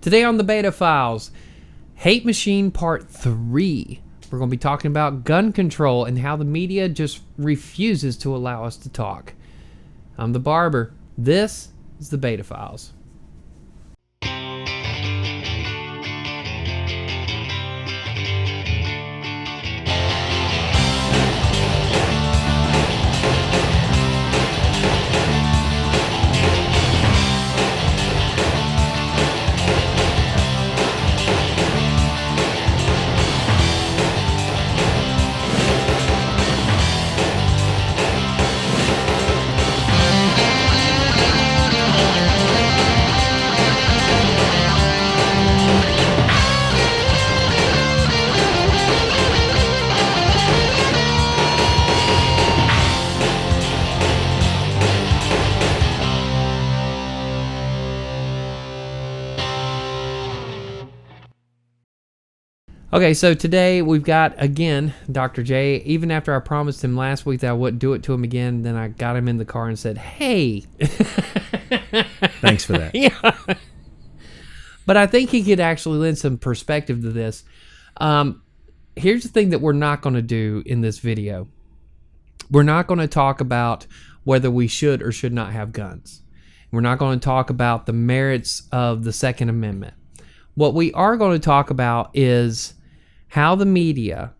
Today on the BetaFiles, Hate Machine Part 3. We're going to be talking about gun control and how the media just refuses to allow us to talk. I'm the Barber. This is the BetaFiles. Okay, so today we've got, again, Dr. J. Even after I promised him last week that I wouldn't do it to him again, then I got him in the car and said, hey. Thanks for that. Yeah. But I think he could actually lend some perspective to this. Here's the thing that we're not going to do in this video. We're not going to talk about whether we should or should not have guns. We're not going to talk about the merits of the Second Amendment. What we are going to talk about is how the media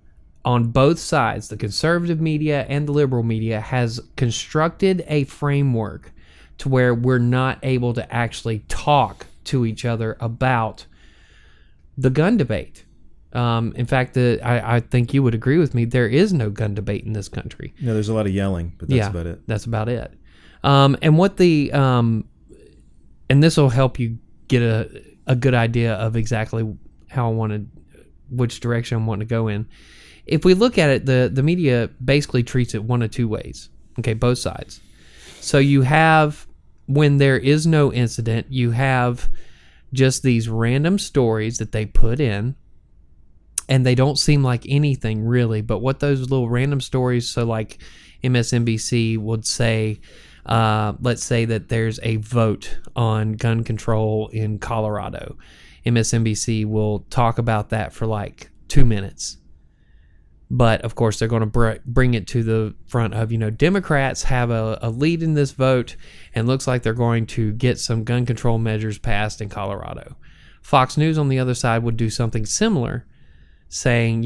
on both sides, the conservative media and the liberal media, has constructed a framework to where we're not able to actually talk to each other about the gun debate. In fact, I think you would agree with me, there is no gun debate in this country. No, there's a lot of yelling, but that's about it. That's about it. And what the and this will help you get a good idea of exactly how I wanted, which direction I want to go in. If we look at it, the media basically treats it one of two ways. Okay, both sides. So you have, when there is no incident, you have just these random stories that they put in, and they don't seem like anything really, but what those little random stories, so like MSNBC would say, let's say that there's a vote on gun control in Colorado. MSNBC will talk about that for like 2 minutes. But, of course, they're going to bring it to the front of, Democrats have a lead in this vote, and looks like they're going to get some gun control measures passed in Colorado. Fox News, on the other side, would do something similar, saying,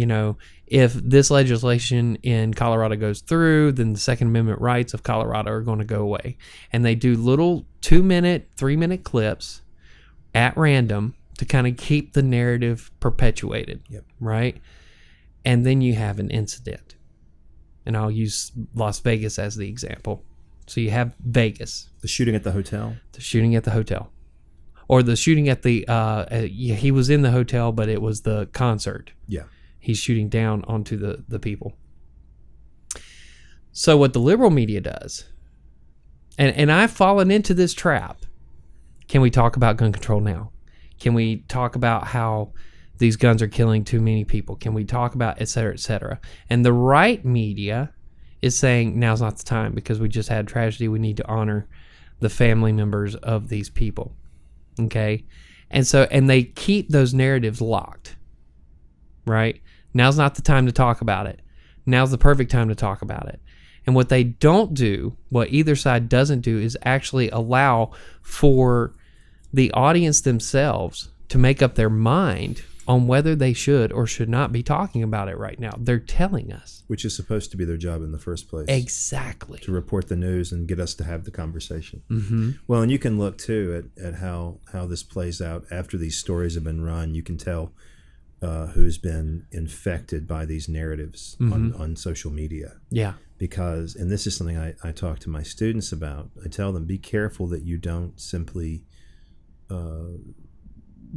if this legislation in Colorado goes through, then the Second Amendment rights of Colorado are going to go away. And they do little 2-minute, 3-minute clips at random to kind of keep the narrative perpetuated, right? And then you have an incident. And I'll use Las Vegas as the example. So you have Vegas. The shooting at the hotel? The shooting at the hotel. Or the shooting at the, he was in the hotel, but it was the concert. Yeah. He's shooting down onto the people. So what the liberal media does, and I've fallen into this trap. Can we talk about gun control now? Can we talk about how these guns are killing too many people? Can we talk about et cetera, et cetera? And the right media is saying now's not the time because we just had tragedy. We need to honor the family members of these people. Okay? And they keep those narratives locked. Right? Now's not the time to talk about it. Now's the perfect time to talk about it. And what they don't do, what either side doesn't do, is actually allow for the audience themselves to make up their mind on whether they should or should not be talking about it right now. They're telling us. Which is supposed to be their job in the first place. Exactly. To report the news and get us to have the conversation. Mm-hmm. Well, and you can look, too, at how this plays out after these stories have been run. You can tell who's been infected by these narratives on social media. Yeah. Because, and this is something I talk to my students about, I tell them, be careful that you don't simply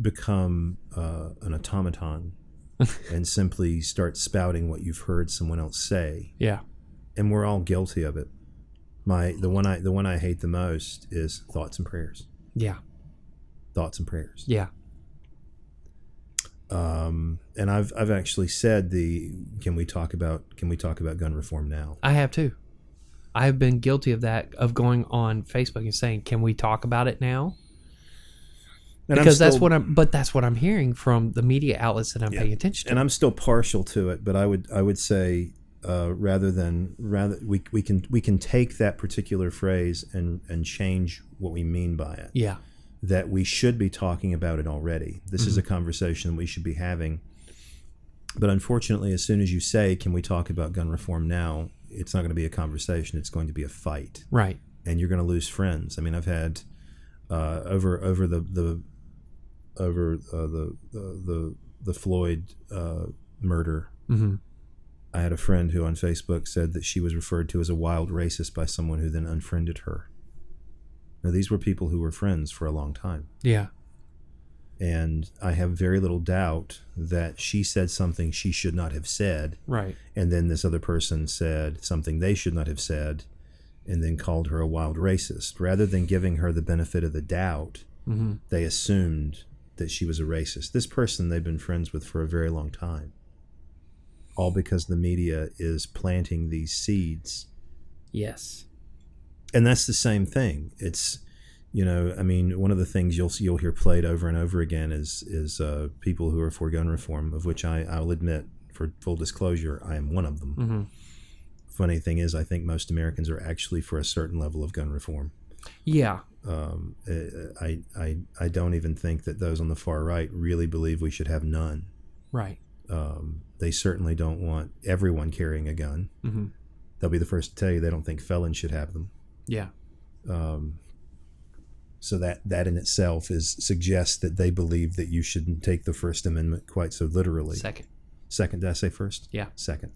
become an automaton and simply start spouting what you've heard someone else say. Yeah. And we're all guilty of it. The one I hate the most is thoughts and prayers. Yeah. Thoughts and prayers. Yeah. And I've actually said can we talk about gun reform now? I have too. I have been guilty of that, of going on Facebook and saying, can we talk about it now? And because that's what I'm hearing from the media outlets that I'm paying attention to. And I'm still partial to it, but I would say we can take that particular phrase and change what we mean by it. Yeah. That we should be talking about it already. This is a conversation we should be having. But unfortunately, as soon as you say, "Can we talk about gun reform now?" it's not going to be a conversation. It's going to be a fight. Right. And you're going to lose friends. I mean, I've had over the Floyd murder. Mm-hmm. I had a friend who on Facebook said that she was referred to as a wild racist by someone who then unfriended her. Now, these were people who were friends for a long time. Yeah. And I have very little doubt that she said something she should not have said. Right. And then this other person said something they should not have said and then called her a wild racist. Rather than giving her the benefit of the doubt, they assumed that she was a racist. This person they've been friends with for a very long time. All because the media is planting these seeds. Yes. And that's the same thing. It's, I mean, one of the things you'll hear played over and over again is people who are for gun reform, of which I'll admit, for full disclosure, I am one of them. Mm-hmm. Funny thing is, I think most Americans are actually for a certain level of gun reform. Yeah. I don't even think that those on the far right really believe we should have none. Right. They certainly don't want everyone carrying a gun. Mm-hmm. They'll be the first to tell you they don't think felons should have them. Yeah. So that in itself suggests that they believe that you shouldn't take the First Amendment quite so literally. Second. Did I say first? Yeah. Second.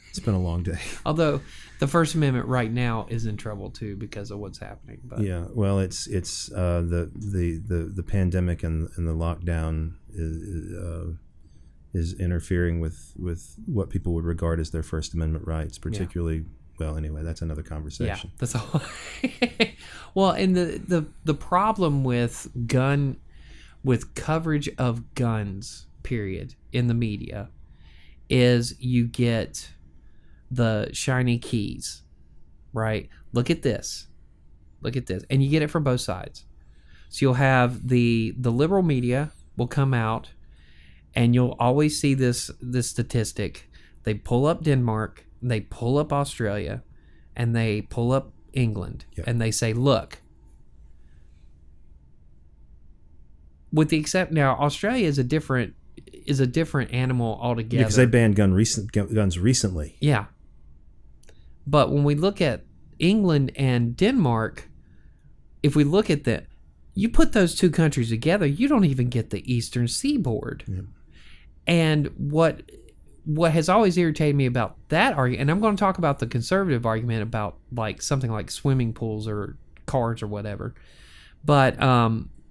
It's been a long day. Although the First Amendment right now is in trouble too because of what's happening. But. Yeah. Well, it's the pandemic and the lockdown is interfering with what people would regard as their First Amendment rights, particularly. Yeah. Well, anyway, that's another conversation. Yeah, that's all. Well, and the problem with coverage of guns, period, in the media, is you get the shiny keys, right? Look at this, and you get it from both sides. So you'll have the liberal media will come out, and you'll always see this statistic. They pull up Denmark. They pull up Australia, and they pull up England, and they say, "Look." With the now, Australia is a different animal altogether. Because they banned guns recently. Yeah, but when we look at England and Denmark, if we look at that, you put those two countries together, you don't even get the Eastern Seaboard. Yeah. And what has always irritated me about that argument, and I'm going to talk about the conservative argument about like something like swimming pools or cars or whatever, but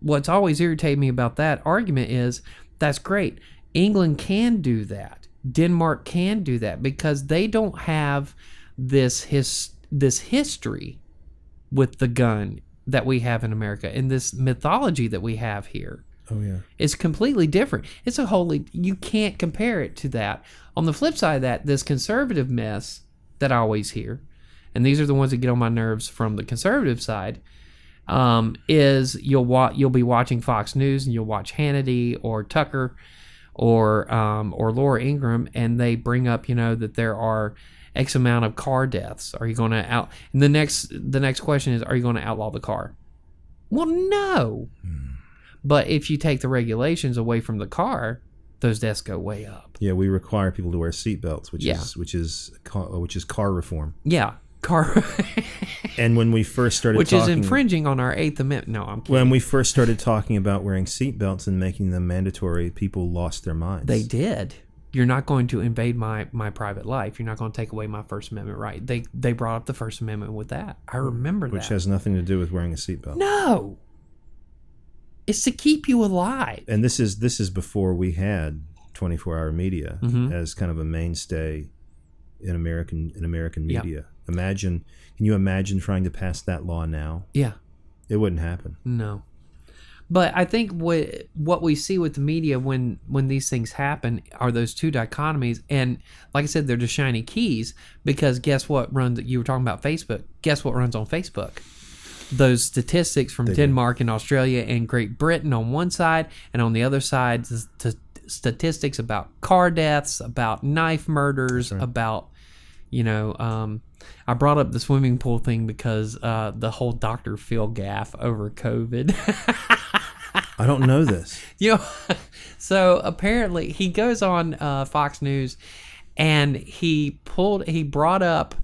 what's always irritated me about that argument is that's great. England can do that. Denmark can do that because they don't have this history with the gun that we have in America and this mythology that we have here. Oh, yeah. It's completely different. It's you can't compare it to that. On the flip side of that, this conservative mess that I always hear, and these are the ones that get on my nerves from the conservative side, is you'll be watching Fox News and you'll watch Hannity or Tucker or Laura Ingraham, and they bring up, that there are X amount of car deaths. Are you going to and the next question is, are you going to outlaw the car? Well, no. But if you take the regulations away from the car, those deaths go way up. Yeah, we require people to wear seatbelts, which is car reform. Yeah, car. And when we first started which is infringing on our Eighth Amendment. No, I'm kidding. When we first started talking about wearing seatbelts and making them mandatory, people lost their minds. They did. You're not going to invade my private life. You're not going to take away my First Amendment right. They brought up the First Amendment with that. I remember that. Which has nothing to do with wearing a seatbelt. No. It's to keep you alive. And this is before we had 24-hour media as kind of a mainstay in American media. Yeah. Can you imagine trying to pass that law now? Yeah. It wouldn't happen. No. But I think what we see with the media when these things happen are those two dichotomies. And like I said, they're the shiny keys because guess what you were talking about Facebook. Guess what runs on Facebook? those statistics from Denmark and Australia and Great Britain on one side, and on the other side, statistics about car deaths, about knife murders, about, I brought up the swimming pool thing because the whole Dr. Phil gaffe over COVID. I don't know this. So apparently he goes on Fox News, and he brought up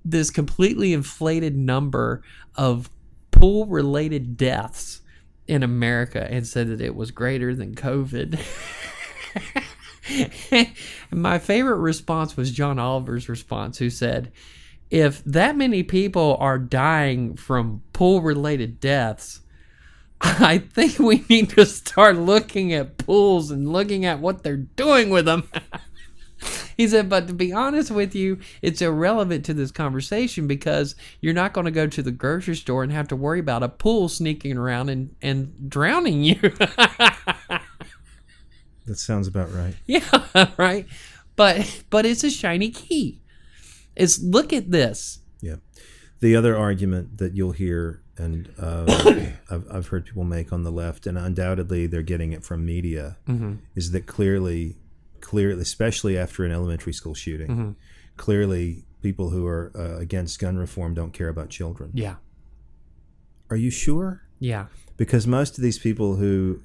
this completely inflated number of pool-related deaths in America and said that it was greater than COVID. My favorite response was John Oliver's response, who said, if that many people are dying from pool-related deaths, I think we need to start looking at pools and looking at what they're doing with them. He said, but to be honest with you, it's irrelevant to this conversation because you're not going to go to the grocery store and have to worry about a pool sneaking around and drowning you. That sounds about right. Yeah, right. But it's a shiny key. It's look at this. Yeah. The other argument that you'll hear, and I've heard people make on the left, and undoubtedly they're getting it from media, is that clearly, especially after an elementary school shooting, clearly people who are against gun reform don't care about children. Yeah. Are you sure? Yeah. Because most of these people who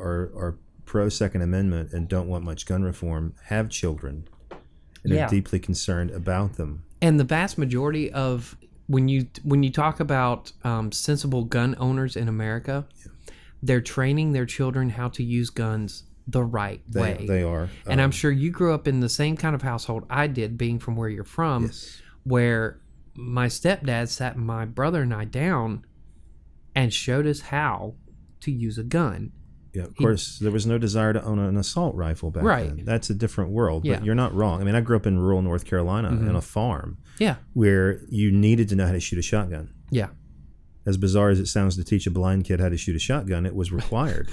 are pro Second Amendment and don't want much gun reform have children and are deeply concerned about them. And the vast majority of when you talk about sensible gun owners in America, they're training their children how to use guns the right way. They are. And I'm sure you grew up in the same kind of household I did, being from where you're from, where my stepdad sat my brother and I down and showed us how to use a gun. Yeah, of course, there was no desire to own an assault rifle back then. That's a different world, but you're not wrong. I mean, I grew up in rural North Carolina on a farm where you needed to know how to shoot a shotgun. Yeah. As bizarre as it sounds to teach a blind kid how to shoot a shotgun, it was required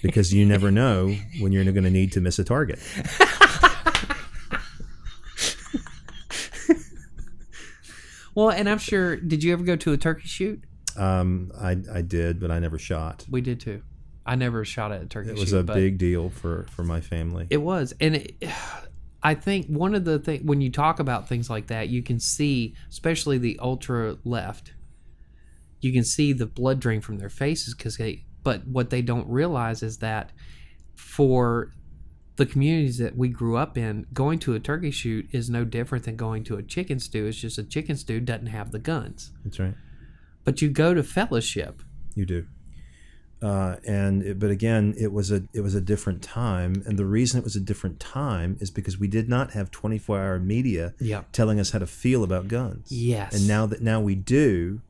because you never know when you're going to need to miss a target. Well, and I'm sure, did you ever go to a turkey shoot? I did, but I never shot. We did too. I never shot at a turkey shoot. It was a big deal for my family. It was. And I think one of the things, when you talk about things like that, you can see, especially the ultra left, you can see the blood drain from their faces but what they don't realize is that for the communities that we grew up in, going to a turkey shoot is no different than going to a chicken stew. It's just a chicken stew doesn't have the guns. That's right. But you go to fellowship. You do. But again, it was a different time, and the reason it was a different time is because we did not have 24-hour media telling us how to feel about guns. Yes. And now we do.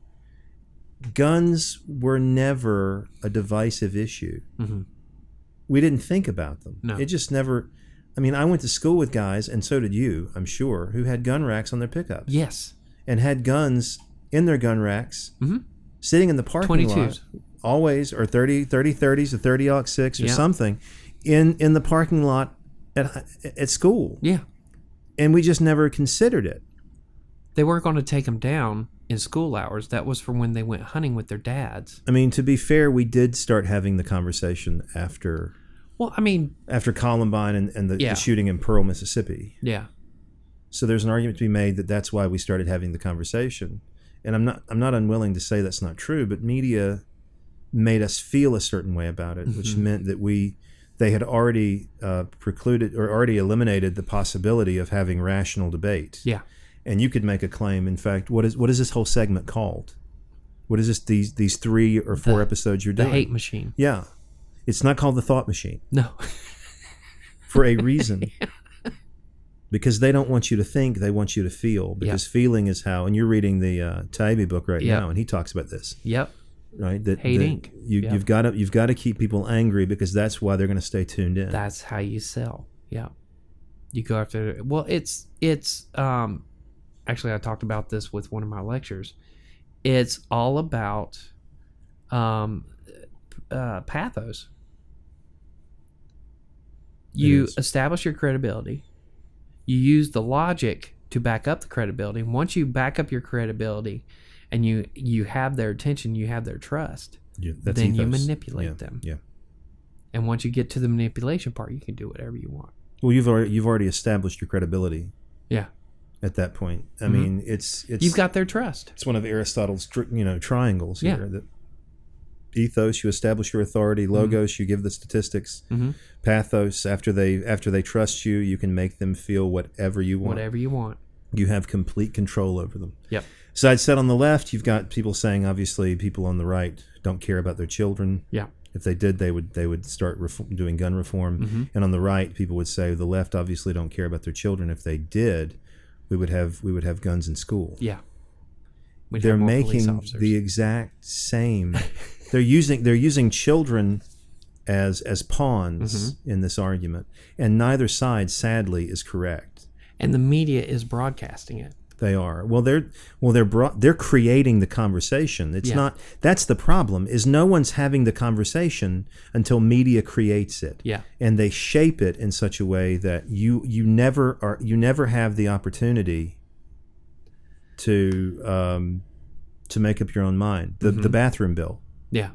Guns were never a divisive issue. Mm-hmm. We didn't think about them. No. It just never. I mean, I went to school with guys, and so did you, I'm sure, who had gun racks on their pickups. Yes. And had guns in their gun racks, sitting in the parking 22s. lot. Always, or 30-30s or 30-06 or something in the parking lot at school. Yeah. And we just never considered it. They weren't going to take them down in school hours. That was for when they went hunting with their dads. I mean, to be fair, we did start having the conversation after Columbine and the shooting in Pearl, Mississippi. Yeah. So there's an argument to be made that that's why we started having the conversation. And I'm not unwilling to say that's not true, but media made us feel a certain way about it, which meant that they had already precluded or already eliminated the possibility of having rational debate. Yeah. And you could make a claim. In fact, what is this whole segment called? What is this? These 3 or 4 episodes you're doing? The hate machine. Yeah, it's not called the thought machine. No. For a reason. Because they don't want you to think; they want you to feel. Because feeling is how. And you're reading the Taibbi book right now, and he talks about this. Yep. Right. Hate Inc. You've got to keep people angry because that's why they're going to stay tuned in. That's how you sell. Yeah. You go after. Well, it's actually I talked about this with one of my lectures. It's all about pathos. You establish your credibility. You use the logic to back up the credibility. And once you back up your credibility, and you have their attention, you have their trust, That's then you ethos. manipulate them. Yeah. And once you get to the manipulation part, you can do whatever you want. Well, you've already established your credibility. Yeah. At that point, I mean, it's you've got their trust. It's one of Aristotle's triangles Yeah. here. That ethos, you establish your authority. Logos, you give the statistics. Pathos, after they trust you, you can make them feel whatever you want. Whatever you want. You have complete control over them. Yep. So I'd said on the left, you've got people saying, obviously, people on the right don't care about their children. Yeah. If they did, they would start doing gun reform. And on the right, people would say the left obviously don't care about their children. If they did, we would have guns in school. Yeah. They're making the exact same. They're using children as pawns in this argument, and neither side, sadly, is correct. And the media is broadcasting it. They are. They're creating the conversation. It's not. That's the problem. Is no one's having the conversation until media creates it. Yeah. And they shape it in such a way that you never have the opportunity to make up your own mind. The bathroom bill. Yeah.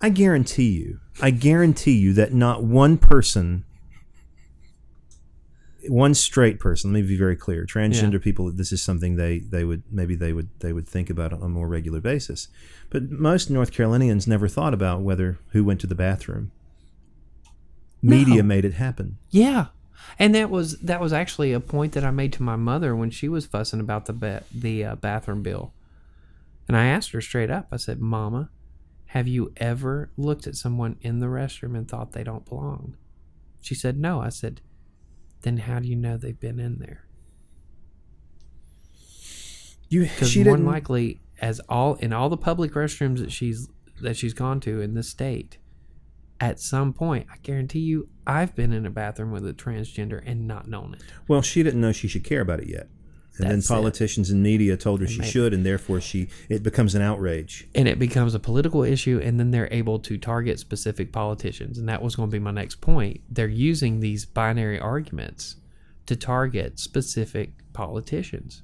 I guarantee you that not one person, one straight person, let me be very clear, transgender people, this is something they would think about on a more regular basis. But most North Carolinians never thought about who went to the bathroom. Media made it happen. Yeah. And that was actually a point that I made to my mother when she was fussing about the bathroom bill. And I asked her straight up, I said, Mama, have you ever looked at someone in the restroom and thought they don't belong? She said, no. I said, then how do you know they've been in there? Because more than likely, in all the public restrooms that she's gone to in this state, at some point, I guarantee you, I've been in a bathroom with a transgender and not known it. Well, she didn't know she should care about it yet. And then politicians and media told her she should, and therefore it becomes an outrage. And it becomes a political issue, and then they're able to target specific politicians. And that was going to be my next point. They're using these binary arguments to target specific politicians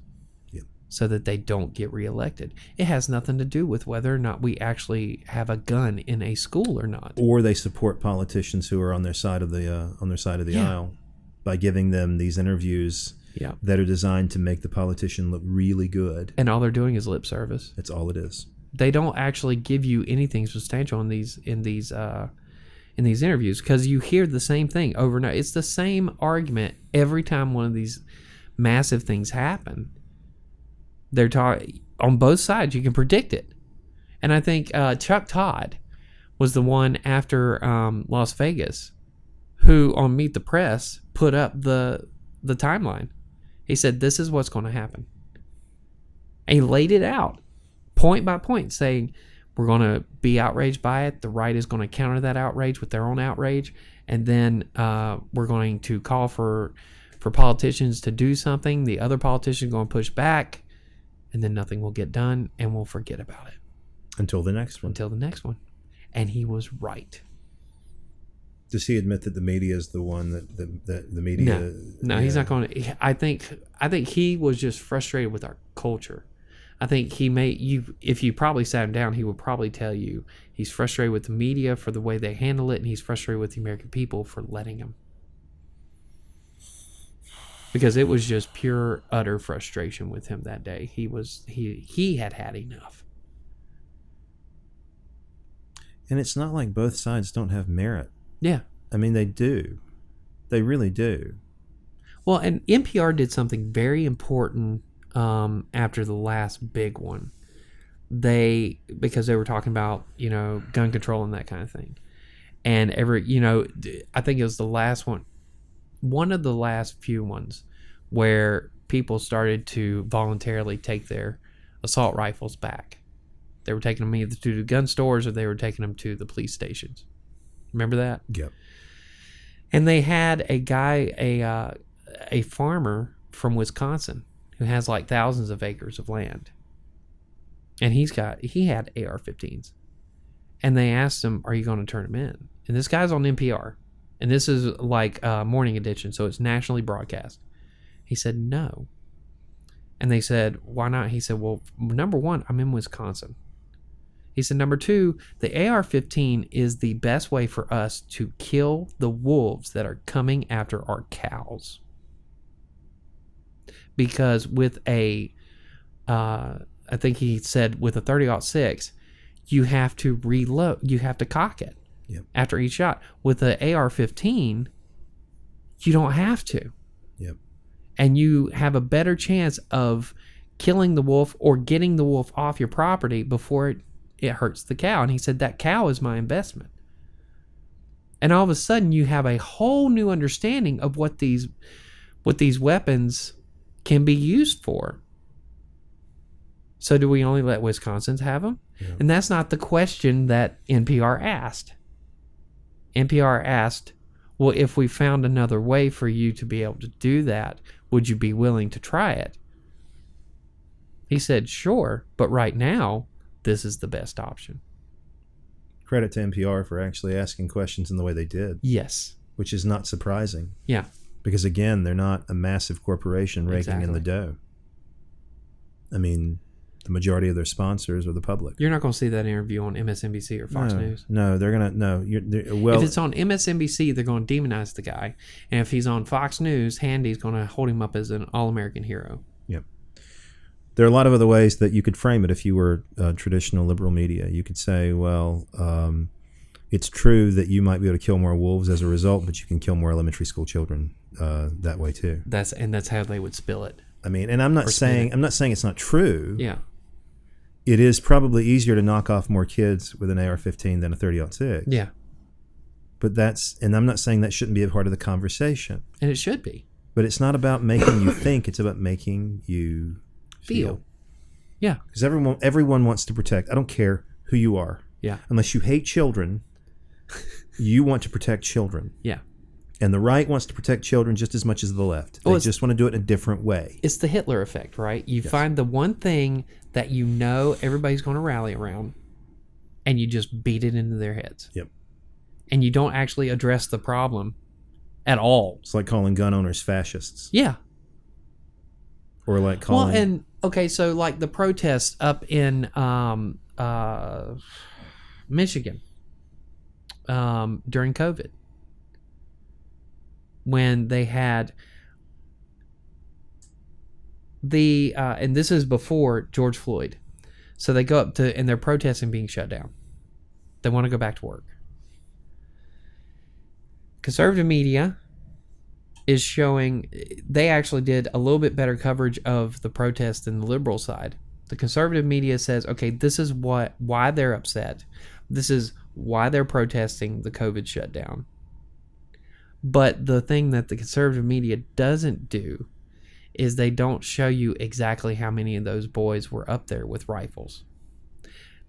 so that they don't get reelected. It has nothing to do with whether or not we actually have a gun in a school or not. Or they support politicians who are on their side of the aisle by giving them these interviews that are designed to make the politician look really good. And all they're doing is lip service. That's all it is. They don't actually give you anything substantial in these interviews, because you hear the same thing over and over. It's the same argument every time one of these massive things happen. They're talking on both sides. You can predict it. And I think Chuck Todd was the one after Las Vegas who on Meet the Press put up the timeline. He said, this is what's going to happen. And he laid it out point by point, saying, we're going to be outraged by it. The right is going to counter that outrage with their own outrage. And then we're going to call for politicians to do something. The other politicians are going to push back. And then nothing will get done, and we'll forget about it. Until the next one. And he was right. Does he admit that the media is the one that the media? No, he's not going to. I think he was just frustrated with our culture. I think if you probably sat him down, he would probably tell you he's frustrated with the media for the way they handle it, and he's frustrated with the American people for letting him. Because it was just pure, utter frustration with him that day. He had enough. And it's not like both sides don't have merit. Yeah. I mean, they do. They really do. Well, and NPR did something very important after the last big one. Because they were talking about, gun control and that kind of thing. And I think it was the last one of the last few ones where people started to voluntarily take their assault rifles back. They were taking them either to the gun stores or they were taking them to the police stations. Remember that? Yep. And they had a guy, a farmer from Wisconsin who has like thousands of acres of land. And he had AR-15s. And they asked him, are you going to turn them in? And this guy's on NPR. And this is like Morning Edition, so it's nationally broadcast. He said no. And they said, why not? He said, well, number one, I'm in Wisconsin. He said, number two, the AR-15 is the best way for us to kill the wolves that are coming after our cows. Because with I think he said with a 30-06, you have to reload, you have to cock it after each shot. With the AR-15, you don't have to. Yep. And you have a better chance of killing the wolf or getting the wolf off your property before it hurts the cow. And he said, that cow is my investment. And all of a sudden, you have a whole new understanding of what these weapons can be used for. So do we only let Wisconsins have them? Yeah. And that's not the question that NPR asked. NPR asked, well, if we found another way for you to be able to do that, would you be willing to try it? He said, sure, but right now, this is the best option. Credit to NPR for actually asking questions in the way they did. Yes. Which is not surprising. Yeah. Because, again, they're not a massive corporation raking in the dough. I mean, the majority of their sponsors are the public. You're not going to see that interview on MSNBC or Fox News. No, they're going to... No. Well, if it's on MSNBC, they're going to demonize the guy. And if he's on Fox News, Handy's going to hold him up as an all-American hero. Yep. There are a lot of other ways that you could frame it if you were traditional liberal media. You could say, well, it's true that you might be able to kill more wolves as a result, but you can kill more elementary school children that way too. That's how they would spill it. I mean, and I'm not saying it's not true. Yeah. It is probably easier to knock off more kids with an AR-15 than a 30-06. Yeah. But and I'm not saying that shouldn't be a part of the conversation. And it should be. But it's not about making you think, it's about making you feel. Yeah. Because everyone wants to protect. I don't care who you are. Yeah. Unless you hate children, you want to protect children. Yeah. And the right wants to protect children just as much as the left. They just want to do it in a different way. It's the Hitler effect, right? You find the one thing that you know everybody's going to rally around, and you just beat it into their heads. Yep. And you don't actually address the problem at all. It's like calling gun owners fascists. Yeah. Or like calling... Well, and, okay, so like the protests up in Michigan during COVID, when they had and this is before George Floyd. So they go up to, and they're protesting being shut down. They want to go back to work. Conservative media is showing, they actually did a little bit better coverage of the protest than the liberal side. The conservative media says, okay, this is why they're upset. This is why they're protesting the COVID shutdown. But the thing that the conservative media doesn't do is they don't show you exactly how many of those boys were up there with rifles.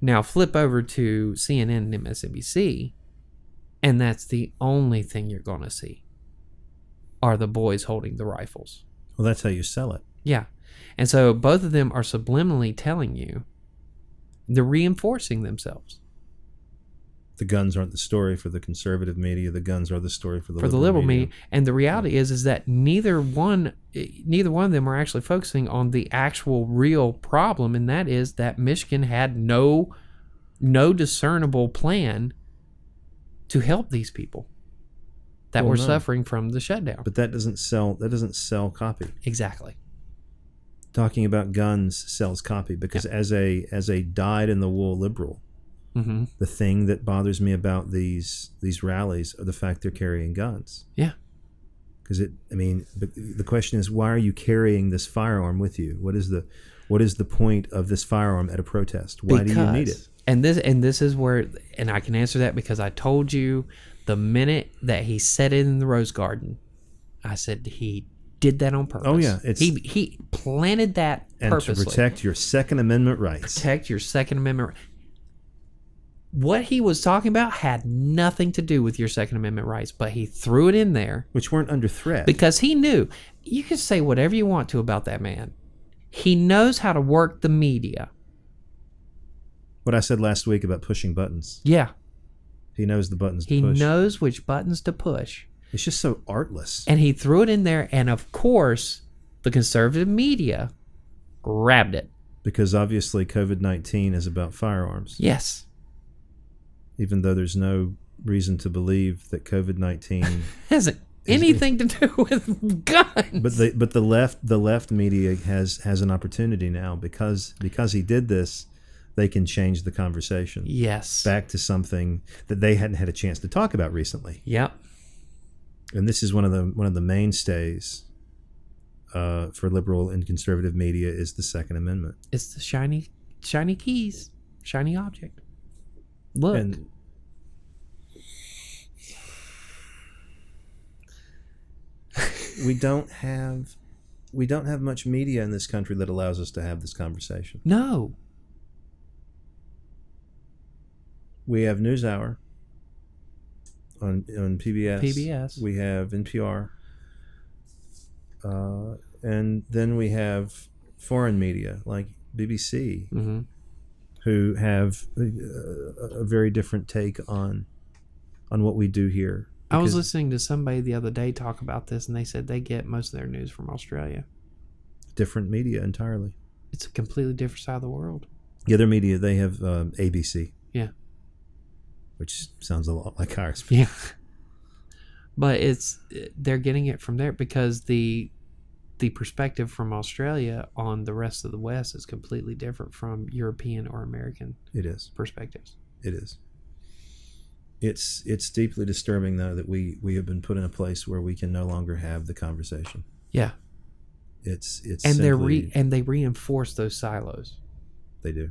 Now flip over to CNN and MSNBC, and that's the only thing you're going to see are the boys holding the rifles. Well, that's how you sell it. Yeah. And so both of them are subliminally telling you, they're reinforcing themselves. The guns aren't the story for the conservative media. The guns are the story for the liberal media. And the reality is that neither one of them are actually focusing on the actual real problem, and that is that Michigan had no discernible plan to help these people that were suffering from the shutdown. But that doesn't sell copy. Exactly. Talking about guns sells copy because as a dyed-in-the-wool liberal, mm-hmm. the thing that bothers me about these rallies are the fact they're carrying guns. Yeah. Because the question is, why are you carrying this firearm with you? What is the point of this firearm at a protest? Why do you need it? And this is where, and I can answer that because I told you the minute that he said it in the Rose Garden, I said he did that on purpose. Oh yeah, he planted that purposely. And to protect your Second Amendment rights. Protect your Second Amendment. What he was talking about had nothing to do with your Second Amendment rights, but he threw it in there. Which weren't under threat. Because he knew. You can say whatever you want to about that man. He knows how to work the media. What I said last week about pushing buttons. Yeah. He knows the buttons to push. He knows which buttons to push. It's just so artless. And he threw it in there, and of course, the conservative media grabbed it. Because obviously COVID-19 is about firearms. Yes. Even though there's no reason to believe that COVID-19 hasn't anything to do with guns. But the left media has an opportunity now because he did this. They can change the conversation. Yes. Back to something that they hadn't had a chance to talk about recently. Yep. And this is one of the mainstays for liberal and conservative media is the Second Amendment. It's the shiny keys, shiny object. Look. And we don't have much media in this country that allows us to have this conversation. No. We have NewsHour on PBS. PBS. We have NPR. And then we have foreign media like BBC, Mm-hmm. who have a very different take on what we do here. I was listening to somebody the other day talk about this, and they said they get most of their news from Australia. Different media entirely. It's a completely different side of the world. The other media, they have ABC. Yeah. Which sounds a lot like ours. Yeah. But they're getting it from there because the perspective from Australia on the rest of the West is completely different from European or American perspectives. It is. It's deeply disturbing, though, that we have been put in a place where we can no longer have the conversation. Yeah. It's and simply, they reinforce those silos. They do.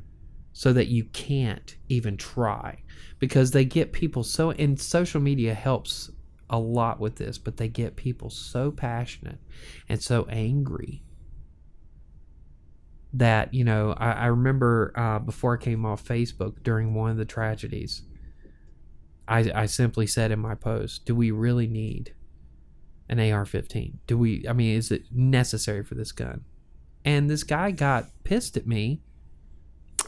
So that you can't even try, because they get people so, and social media helps a lot with this, but they get people so passionate and so angry that, I remember before I came off Facebook during one of the tragedies, I simply said in my post, do we really need an AR-15? Is it necessary for this gun? And this guy got pissed at me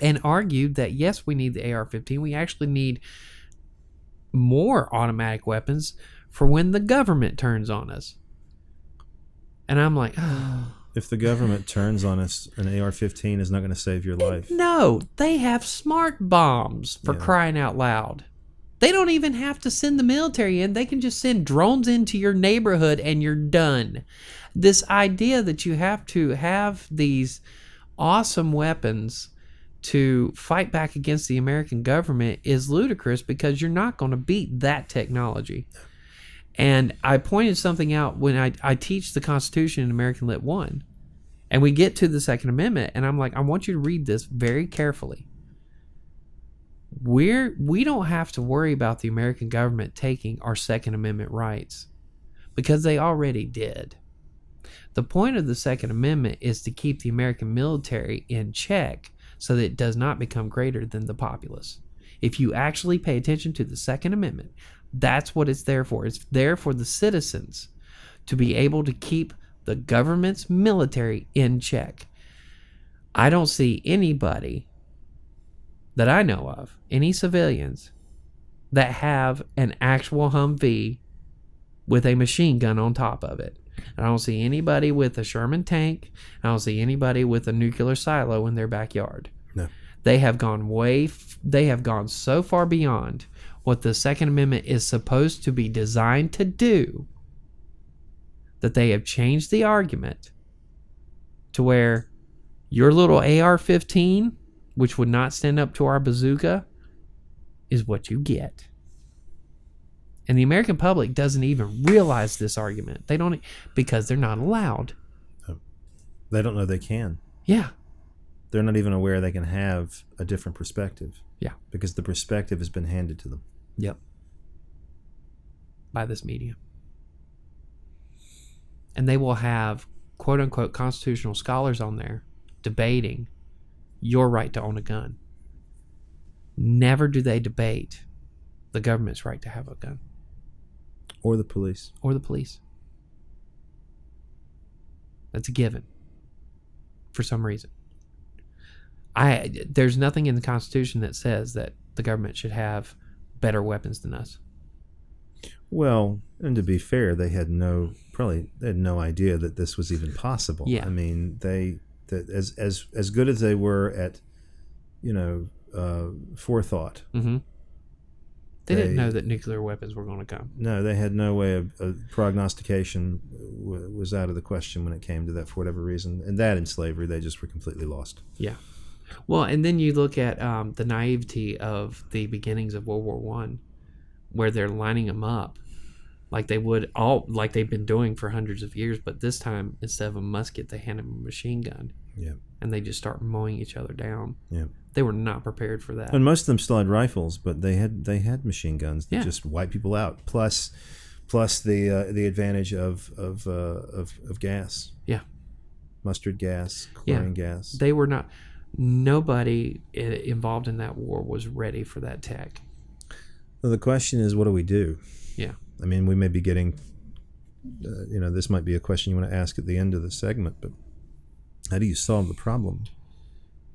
and argued that, yes, we need the AR-15. We actually need more automatic weapons for when the government turns on us. And I'm like, oh. If the government turns on us, an AR-15 is not going to save your life. No, they have smart bombs for crying out loud. They don't even have to send the military in. They can just send drones into your neighborhood and you're done. This idea that you have to have these awesome weapons to fight back against the American government is ludicrous, because you're not going to beat that technology. And I pointed something out when I teach the Constitution in American Lit 1, and we get to the Second Amendment, and I'm like, I want you to read this very carefully. We don't have to worry about the American government taking our Second Amendment rights, because they already did. The point of the Second Amendment is to keep the American military in check so that it does not become greater than the populace. If you actually pay attention to the Second Amendment, that's what it's there for. It's there for the citizens to be able to keep the government's military in check. I don't see anybody that I know of, any civilians, that have an actual Humvee with a machine gun on top of it. I don't see anybody with a Sherman tank. I don't see anybody with a nuclear silo in their backyard. No. They have gone so far beyond what the Second Amendment is supposed to be designed to do that they have changed the argument to where your little AR-15, which would not stand up to our bazooka, is what you get. And the American public doesn't even realize this argument. They don't, because they're not allowed. They don't know they can. Yeah. They're not even aware they can have a different perspective. Yeah. Because the perspective has been handed to them. Yep. By this media. And they will have quote unquote constitutional scholars on there debating your right to own a gun. Never do they debate the government's right to have a gun. Or the police. Or the police. That's a given. For some reason. There's nothing in the Constitution that says that the government should have better weapons than us. Well, and to be fair, they had no idea that this was even possible. Yeah. I mean, they that as good as they were at, forethought. Mm-hmm. They didn't know that nuclear weapons were going to come. No, they had no way of prognostication was out of the question when it came to that for whatever reason. And that in slavery, they just were completely lost. Yeah. Well, and then you look at the naivety of the beginnings of World War I, where they're lining them up like they've been doing for hundreds of years, but this time instead of a musket, they hand them a machine gun. Yeah. And they just start mowing each other down. Yeah. They were not prepared for that. And most of them still had rifles, but they had machine guns that just wipe people out. Plus the advantage of gas. Yeah. Mustard gas, chlorine gas. They were not. Nobody involved in that war was ready for that tech. Well, the question is, what do we do? Yeah. I mean, we may be getting, this might be a question you want to ask at the end of the segment, but how do you solve the problem?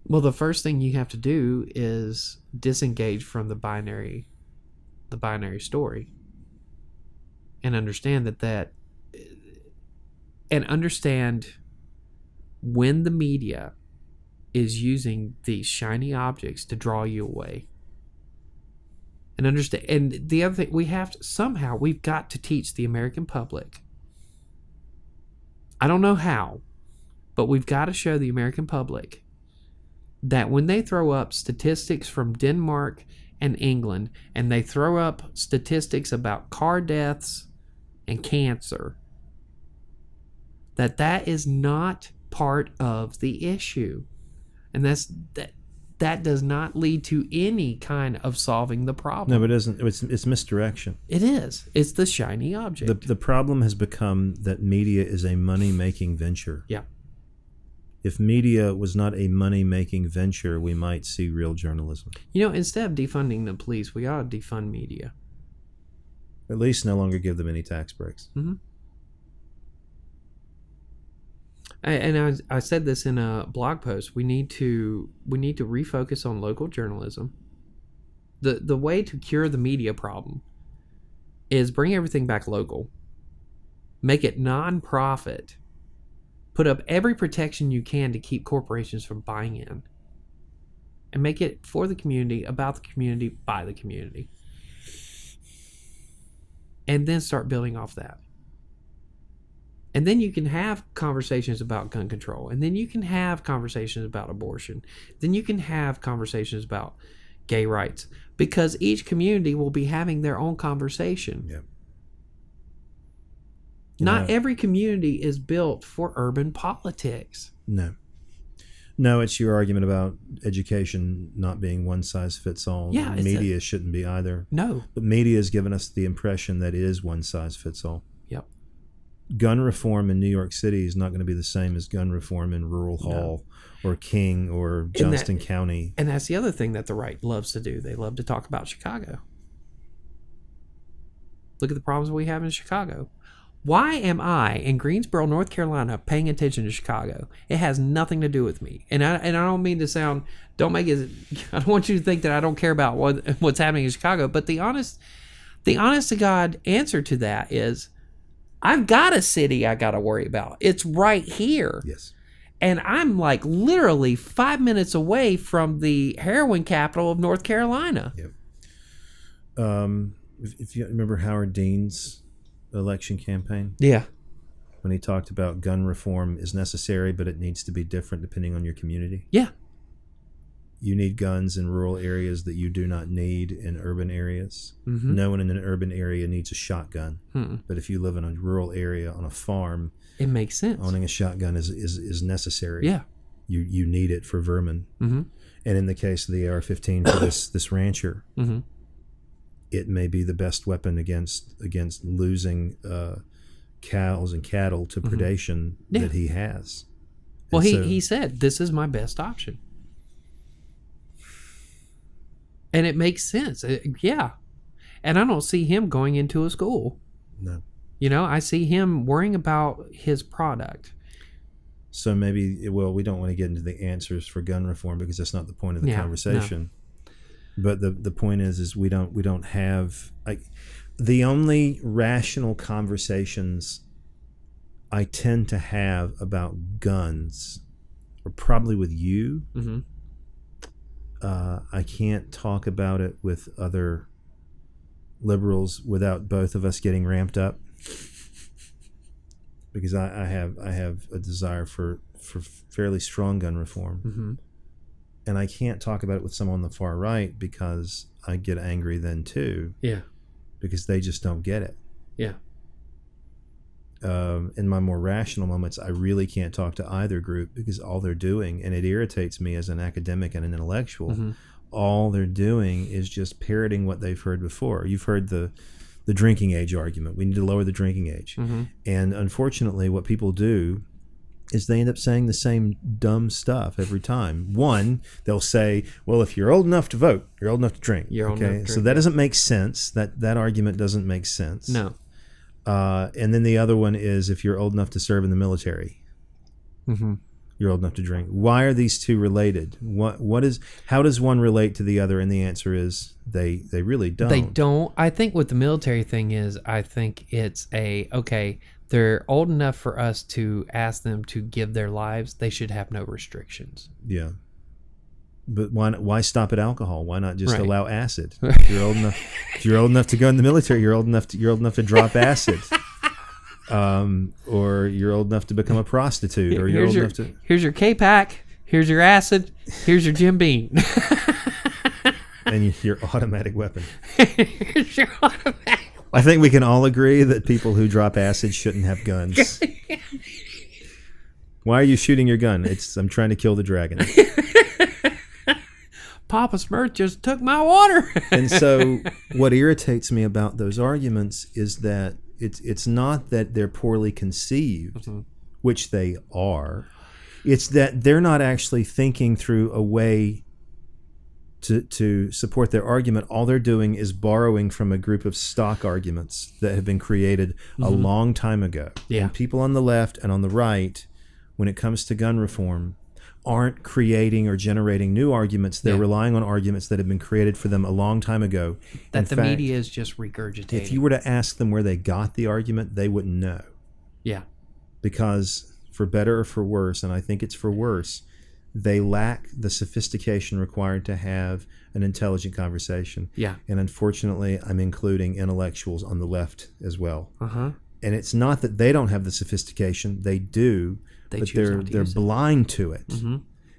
Well, the first thing you have to do is disengage from the binary story, and understand and understand when the media is using these shiny objects to draw you away. And understand, and the other thing, we've got to teach the American public. I don't know how, but we've got to show the American public that when they throw up statistics from Denmark and England, and they throw up statistics about car deaths and cancer, that is not part of the issue. And that does not lead to any kind of solving the problem. No, but it isn't. It's misdirection. It is. It's the shiny object. The problem has become that media is a money-making venture. Yeah. If media was not a money-making venture, we might see real journalism. Instead of defunding the police, we ought to defund media. At least no longer give them any tax breaks. Mm-hmm. And I said this in a blog post. We need to refocus on local journalism. The way to cure the media problem is bring everything back local. Make it non-profit. Put up every protection you can to keep corporations from buying in. And make it for the community, about the community, by the community. And then start building off that. And then you can have conversations about gun control. And then you can have conversations about abortion. Then you can have conversations about gay rights. Because each community will be having their own conversation. Yeah. Not every community is built for urban politics. No, it's your argument about education not being one size fits all. Yeah, media shouldn't be either. No. But media has given us the impression that it is one size fits all. Yep. Gun reform in New York City is not going to be the same as gun reform in Rural Hall or King or Johnston County. And that's the other thing that the right loves to do. They love to talk about Chicago. Look at the problems we have in Chicago. Why am I in Greensboro, North Carolina, paying attention to Chicago? It has nothing to do with me. And I don't mean to sound, I don't want you to think that I don't care about what's happening in Chicago. But the honest to God answer to that is, I've got a city I got to worry about. It's right here. Yes. And I'm like literally 5 minutes away from the heroin capital of North Carolina. Yep. If you remember Howard Dean's election campaign, when he talked about gun reform is necessary, but it needs to be different depending on your community. You need guns in rural areas that you do not need in urban areas. Mm-hmm. No one in an urban area needs a shotgun. Mm-mm. But if you live in a rural area on a farm, it makes sense. Owning a shotgun is necessary. Yeah. You need it for vermin. Mm-hmm. And in the case of the AR-15 for this rancher, mm-hmm. it may be the best weapon against losing cows and cattle to mm-hmm. predation that he has. Well, he said, this is my best option. And it makes sense. Yeah. And I don't see him going into a school. No. I see him worrying about his product. So maybe, we don't want to get into the answers for gun reform because that's not the point of the conversation. No. But the point is we don't have, the only rational conversations I tend to have about guns or probably with you. Mm-hmm. I can't talk about it with other liberals without both of us getting ramped up, because I have a desire for fairly strong gun reform. Mm-hmm. And I can't talk about it with someone on the far right because I get angry then too. Yeah. Because they just don't get it. Yeah. In my more rational moments, I really can't talk to either group because all they're doing, and it irritates me as an academic and an intellectual, Mm-hmm. all they're doing is just parroting what they've heard before. You've heard the drinking age argument. We need to lower the drinking age. Mm-hmm. And unfortunately, what people do is they end up saying the same dumb stuff every time. One, they'll say, well, if you're old enough to vote, you're old enough to drink. You're old enough to drink, so that doesn't make sense. That argument doesn't make sense. No. And then the other one is, if you're old enough to serve in the military, Mm-hmm. you're old enough to drink. Why are these two related? How does one relate to the other? And the answer is they really don't. They don't. I think what the military thing is, I think it's okay, they're old enough for us to ask them to give their lives. They should have no restrictions. Yeah. But why stop at alcohol? Why not just Right. allow acid? If you're old enough, to go in the military, you're old enough to drop acid. Or you're old enough to become a prostitute, or you're old enough to. Here's your K-Pack. Here's your acid. Here's your Jim Beam. And your automatic weapon. Here's your automatic. I think we can all agree that people who drop acid shouldn't have guns. Why are you shooting your gun? I'm trying to kill the dragon. Papa Smurf just took my water. And so what irritates me about those arguments is that it's not that they're poorly conceived, Mm-hmm. which they are. It's that they're not actually thinking through a way to support their argument. All they're doing is borrowing from a group of stock arguments that have been created a long time ago. Yeah. And people on the left and on the right, when it comes to gun reform, aren't creating or generating new arguments. They're relying on arguments that have been created for them a long time ago. That In the fact, media is just regurgitating. if you were to ask them where they got the argument, they wouldn't know. Yeah. Because for better or for worse, and I think it's for worse, they lack the sophistication required to have an intelligent conversation. Yeah. And unfortunately, I'm including intellectuals on the left as well. Uh-huh. And it's not that they don't have the sophistication, they do, They but choose not to they're use it. blind to it. Mm-hmm.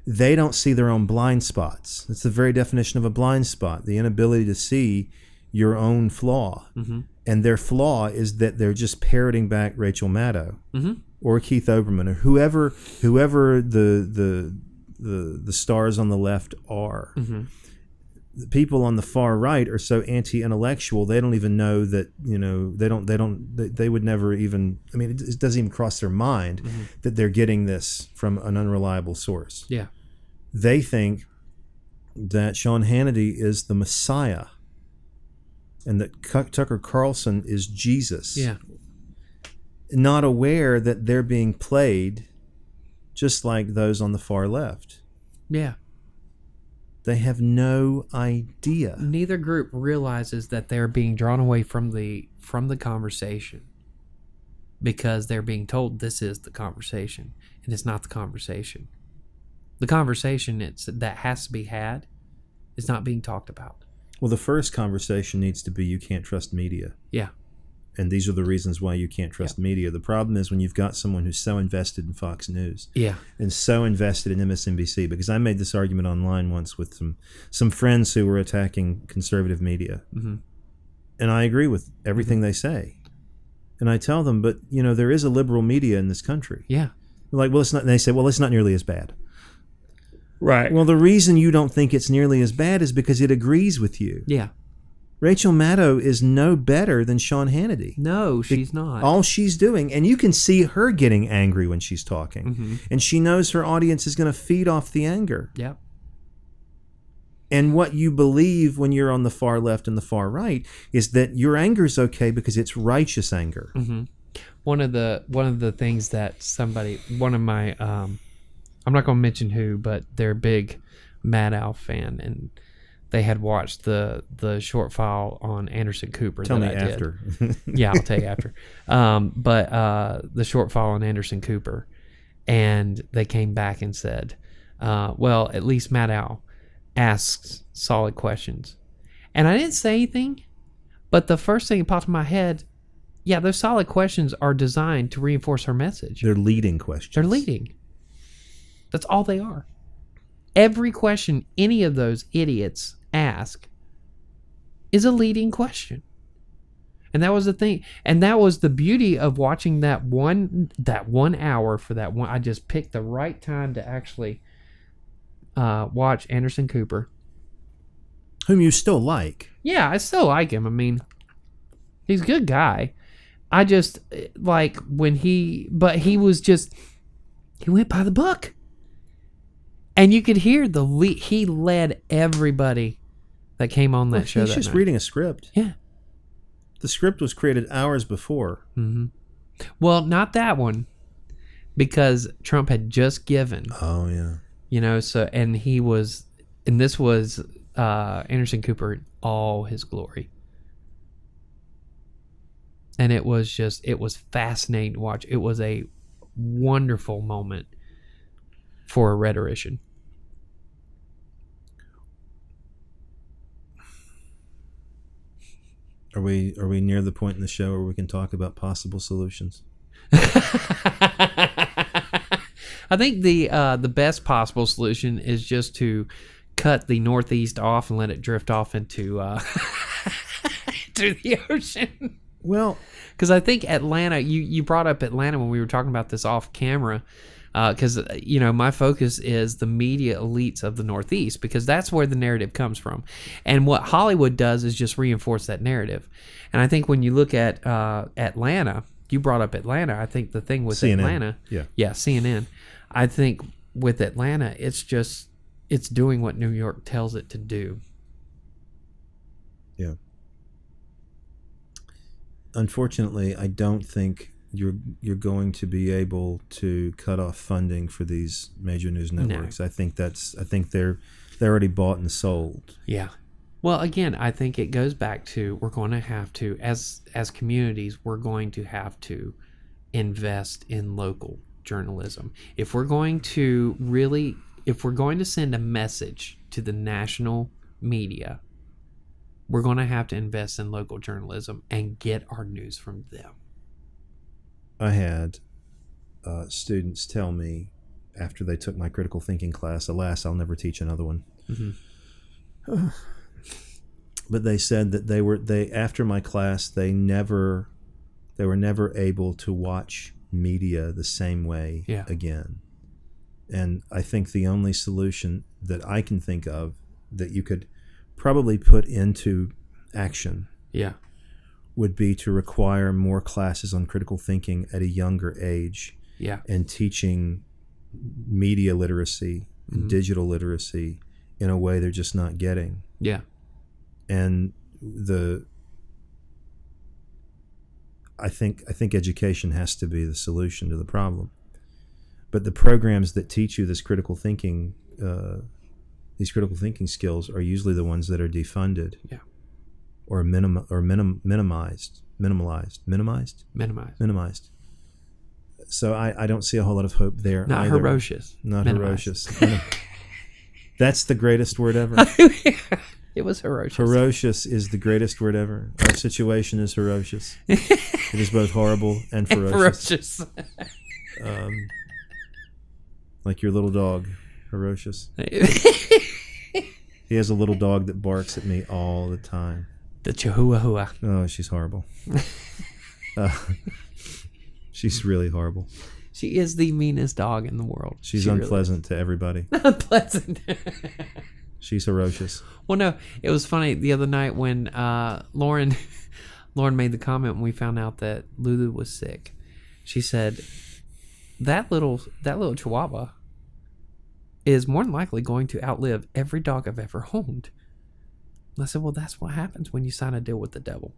They don't see their own blind spots. It's the very definition of a blind spot, the inability to see your own flaw. Mm-hmm. And their flaw is that they're just parroting back Rachel Maddow Mm-hmm. or Keith Olbermann or whoever the stars on the left are. Mm-hmm. The people on the far right are so anti-intellectual, they don't even know that, they would never even, it doesn't even cross their mind that they're getting this from an unreliable source. Yeah. They think that Sean Hannity is the Messiah and that Tucker Carlson is Jesus. Yeah. Not aware that they're being played just like those on the far left. Yeah. They have no idea. Neither group realizes that they're being drawn away from the conversation because they're being told this is the conversation, and it's not the conversation. The conversation that has to be had is not being talked about. Well, the first conversation needs to be you can't trust media. Yeah. And these are the reasons why you can't trust media. The problem is when you've got someone who's so invested in Fox News and so invested in MSNBC, because I made this argument online once with some friends who were attacking conservative media. Mm-hmm. And I agree with everything they say. And I tell them, but, there is a liberal media in this country. Yeah. They're like, well, it's not. And they say, well, it's not nearly as bad. Right. Well, the reason you don't think it's nearly as bad is because it agrees with you. Yeah. Rachel Maddow is no better than Sean Hannity. No, she's not. All she's doing, and you can see her getting angry when she's talking, and she knows her audience is going to feed off the anger. Yeah. And what you believe when you're on the far left and the far right is that your anger is okay because it's righteous anger. Mm-hmm. One of the things that one of my I'm not going to mention who, but they're a big Maddow fan, and they had watched the short file on Anderson Cooper. Tell me after. Yeah, I'll tell you after. But the short file on Anderson Cooper, And they came back and said, well, at least Maddow asks solid questions. And I didn't say anything, but the first thing that popped in my head, yeah, those solid questions are designed to reinforce her message. They're leading questions. They're leading. That's all they are. Every question any of those idiots ask is a leading question. And that was the thing. And that was the beauty of watching that one hour for that one. I just picked the right time to actually watch Anderson Cooper. Whom you still like. Yeah, I still like him. I mean, he's a good guy. I just like when he went by the book. And you could hear he led everybody that came on that show. He's that just night. reading a script. Yeah. The script was created hours before. Mm-hmm. Well, not that one, because Trump had just given. Oh yeah. So this was Anderson Cooper in all his glory. And it was fascinating to watch. It was a wonderful moment for a rhetorician. Are we near the point in the show where we can talk about possible solutions? I think the best possible solution is just to cut the Northeast off and let it drift off into to the ocean. Well, because I think Atlanta, you brought up Atlanta when we were talking about this off camera. Because, my focus is the media elites of the Northeast, because that's where the narrative comes from. And what Hollywood does is just reinforce that narrative. And I think when you look at Atlanta, you brought up Atlanta. I think the thing with CNN. Atlanta, yeah, CNN. I think with Atlanta, it's doing what New York tells it to do. Yeah. Unfortunately, I don't think you're going to be able to cut off funding for these major news networks. No. I think they're already bought and sold. Yeah. Well, again, I think it goes back to we're going to have to, as communities, we're going to have to invest in local journalism. If we're going to send a message to the national media, we're going to have to invest in local journalism and get our news from them. I had students tell me after they took my critical thinking class, alas, I'll never teach another one. Mm-hmm. But they said that after my class, they were never able to watch media the same way again. And I think the only solution that I can think of that you could probably put into action would be to require more classes on critical thinking at a younger age, and teaching media literacy and digital literacy in a way they're just not getting. Yeah. And I think education has to be the solution to the problem. But the programs that teach you this critical thinking, these critical thinking skills, are usually the ones that are defunded. Yeah. Or minimized. So I don't see a whole lot of hope there. Not either. Herocious. Not minimized. Herocious. That's the greatest word ever. It was ferocious. Ferocious is the greatest word ever. Our situation is ferocious. It is both horrible and ferocious. Like your little dog, Ferocious. He has a little dog that barks at me all the time. The Chihuahua. Oh, she's horrible. She's really horrible. She is the meanest dog in the world. She's unpleasant to everybody. Unpleasant. She's ferocious. Well, no, it was funny the other night when Lauren made the comment when we found out that Lulu was sick. She said, that little Chihuahua is more than likely going to outlive every dog I've ever owned. And I said, well, that's what happens when you sign a deal with the devil.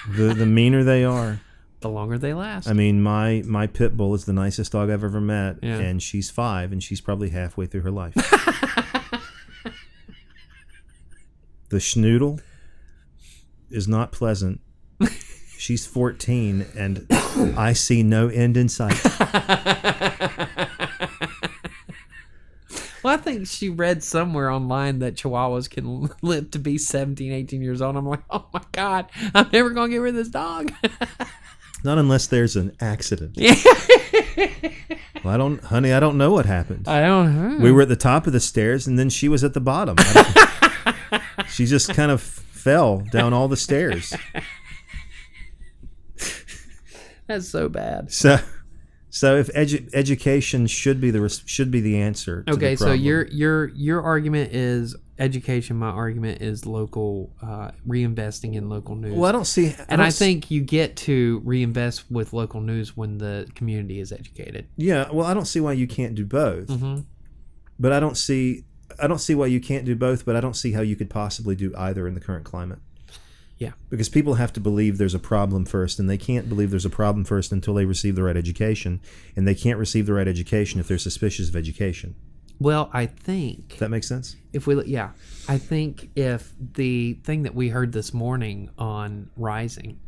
The meaner they are, the longer they last. I mean, my pit bull is the nicest dog I've ever met, yeah. And she's 5, and she's probably halfway through her life. The schnoodle is not pleasant. She's 14, and I see no end in sight. Well, I think she read somewhere online that Chihuahuas can live to be 17, 18 years old. I'm like, oh my God, I'm never going to get rid of this dog. Not unless there's an accident. Yeah. Well, I don't know what happened. I don't know. We were at the top of the stairs, and then she was at the bottom. She just kind of fell down all the stairs. That's so bad. So if education should be the answer to okay, the so problem. your argument is education. My argument is local reinvesting in local news. Well, I don't see, I think you get to reinvest with local news when the community is educated. Yeah, well, I don't see why you can't do both. Mm-hmm. But I don't see why you can't do both. But I don't see how you could possibly do either in the current climate. Yeah, because people have to believe there's a problem first, and they can't believe there's a problem first until they receive the right education, and they can't receive the right education if they're suspicious of education. Well, I think Does that make sense? I think if the thing that we heard this morning on Rising,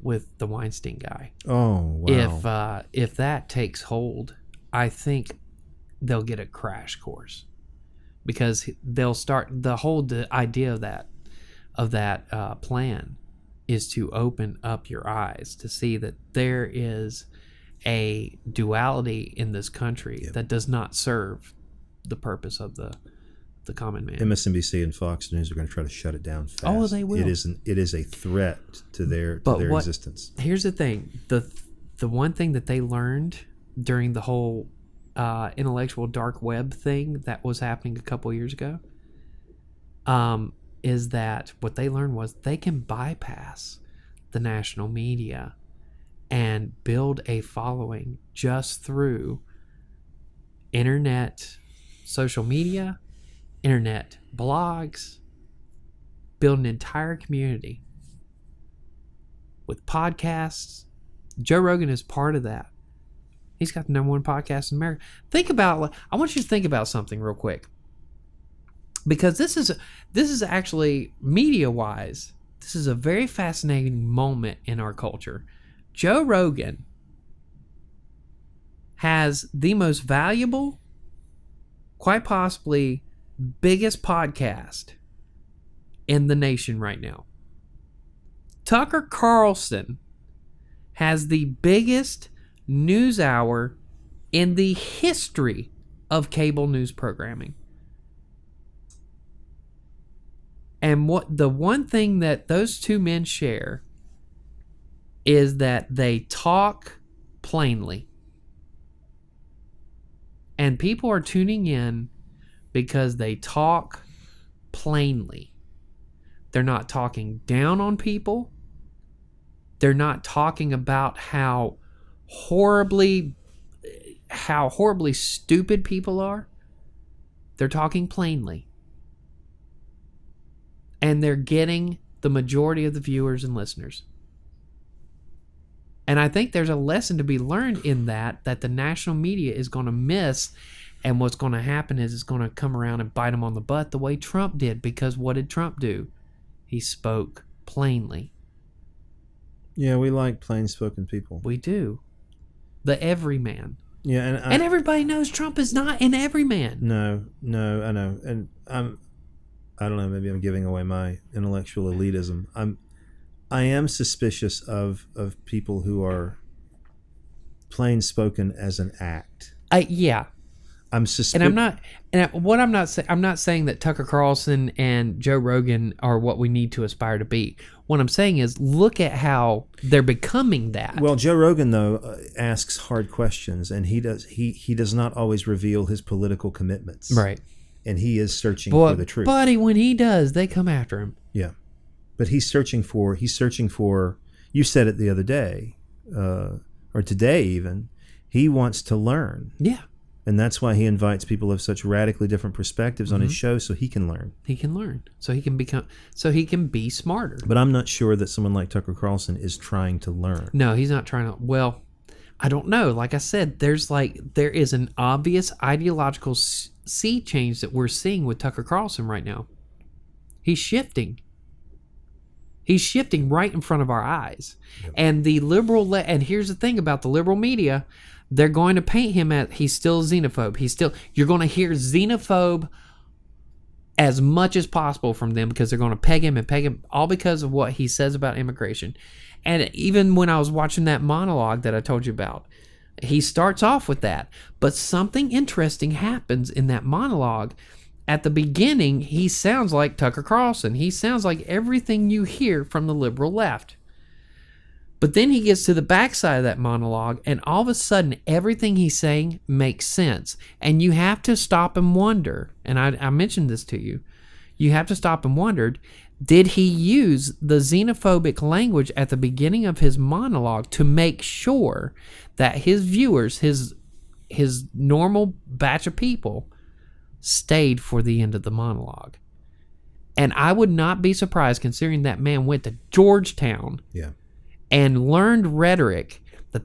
with the Weinstein guy, oh wow, if that takes hold, I think they'll get a crash course, because they'll start the idea of that plan is to open up your eyes to see that there is a duality in this country that does not serve the purpose of the common man. MSNBC and Fox News are going to try to shut it down fast. Oh, they will. It is a threat to their existence. Here's the thing: the one thing that they learned during the whole intellectual dark web thing that was happening a couple years ago, is that what they learned was they can bypass the national media and build a following just through internet, social media, internet blogs, build an entire community with podcasts. Joe Rogan is part of that. He's got the #1 podcast in America. I want you to think about something real quick. Because this is actually, media-wise, this is a very fascinating moment in our culture. Joe Rogan has the most valuable, quite possibly biggest podcast in the nation right now. Tucker Carlson has the biggest news hour in the history of cable news programming. And the one thing that those two men share is that they talk plainly. And people are tuning in because they talk plainly. They're not talking down on people. They're not talking about how horribly stupid people are. They're talking plainly. And they're getting the majority of the viewers and listeners. And I think there's a lesson to be learned in that the national media is going to miss. And what's going to happen is it's going to come around and bite them on the butt the way Trump did. Because what did Trump do? He spoke plainly. Yeah, we like plain-spoken people. We do. The everyman. Yeah, and everybody knows Trump is not an everyman. No, I know. And I don't know, maybe I'm giving away my intellectual elitism. I am suspicious of people who are plain spoken as an act. Yeah. I'm not saying that Tucker Carlson and Joe Rogan are what we need to aspire to be. What I'm saying is look at how they're becoming that. Well, Joe Rogan though asks hard questions, and he does not always reveal his political commitments. Right. And he is searching for the truth. Buddy, when he does, they come after him. Yeah. But he's searching for, you said it the other day, or today even, he wants to learn. Yeah. And that's why he invites people of such radically different perspectives on his show, so he can learn. He can learn. So he can be smarter. But I'm not sure that someone like Tucker Carlson is trying to learn. No, he's not trying to. Well, I don't know. Like I said, there is an obvious ideological sea change that we're seeing with Tucker Carlson right now. He's shifting. He's shifting right in front of our eyes. Yep. And the liberal, and here's the thing about the liberal media, they're going to paint him as he's still a xenophobe. You're going to hear xenophobe as much as possible from them because they're going to peg him all because of what he says about immigration. And even when I was watching that monologue that I told you about, he starts off with that. But something interesting happens in that monologue. At the beginning, he sounds like Tucker Carlson. He sounds like everything you hear from the liberal left. But then he gets to the backside of that monologue, and all of a sudden, everything he's saying makes sense. And you have to stop and wonder, and I mentioned this to you, you have to stop and wonder, did he use the xenophobic language at the beginning of his monologue to make sure that his viewers, his normal batch of people, stayed for the end of the monologue? And I would not be surprised, considering that man went to Georgetown and learned rhetoric,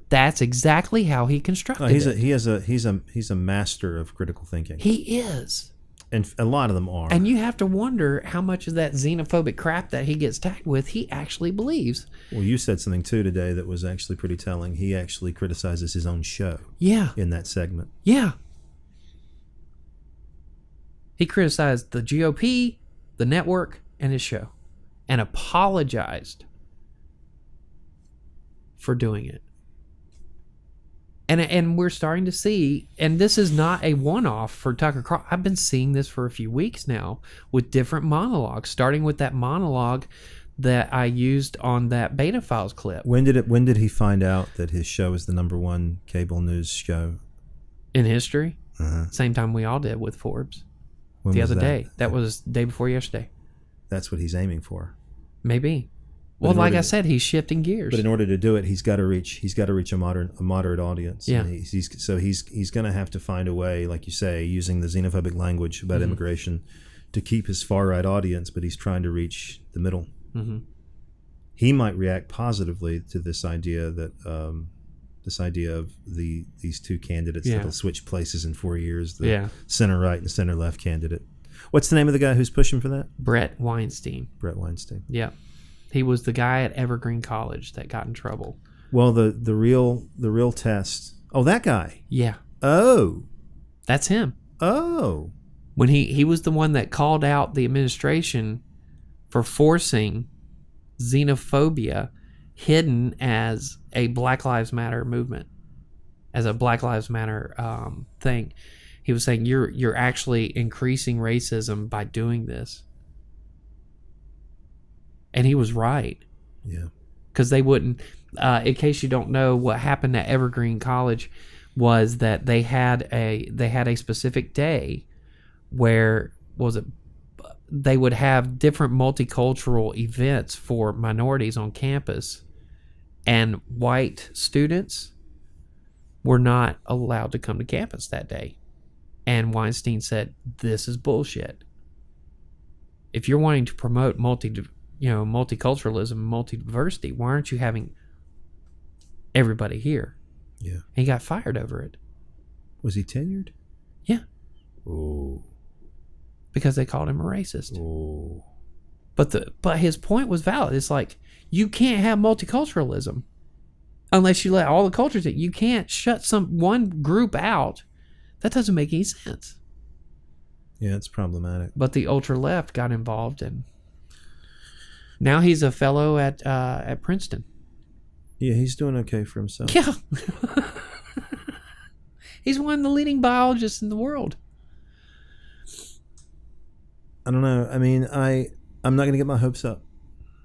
that's exactly how he constructed it. He's a master of critical thinking. He is. And a lot of them are. And you have to wonder how much of that xenophobic crap that he gets tagged with he actually believes. Well, you said something too today that was actually pretty telling. He actually criticizes his own show. Yeah. In that segment. Yeah. He criticized the GOP, the network, and his show, and apologized for doing it. And we're starting to see, and this is not a one-off for Tucker Carlson. I've been seeing this for a few weeks now with different monologues, starting with that monologue that I used on that BetaFiles clip. When did he find out that his show is the #1 cable news show in history? Uh-huh. Same time we all did with Forbes. When the was other that? day. That was the day before yesterday. That's what he's aiming for. Maybe. Well, like I said, he's shifting gears. But in order to do it, he's got to reach a moderate audience. Yeah. And he's going to have to find a way, like you say, using the xenophobic language about immigration to keep his far right audience, but he's trying to reach the middle. Mm-hmm. He might react positively to this idea that of these two candidates that'll switch places in 4 years, the center right and center left candidate. What's the name of the guy who's pushing for that? Brett Weinstein. Yeah. He was the guy at Evergreen College that got in trouble. Well, the real test. Oh, that guy. Yeah. Oh. That's him. Oh. When he was the one that called out the administration for forcing xenophobia hidden as a Black Lives Matter movement, as a Black Lives Matter thing. He was saying you're actually increasing racism by doing this. And he was right. Yeah. Because they wouldn't, in case you don't know, what happened at Evergreen College was that they had a specific day where, they would have different multicultural events for minorities on campus, and white students were not allowed to come to campus that day. And Weinstein said, this is bullshit. If you're wanting to promote multiculturalism, multidiversity, why aren't you having everybody here? Yeah. And he got fired over it. Was he tenured? Yeah. Oh. Because they called him a racist. Oh. But his point was valid. It's like, you can't have multiculturalism unless you let all the cultures in. You can't shut one group out. That doesn't make any sense. Yeah, it's problematic. But the ultra left got involved, and now he's a fellow at Princeton. Yeah, he's doing okay for himself. Yeah. He's one of the leading biologists in the world. I don't know. I mean, I'm not going to get my hopes up.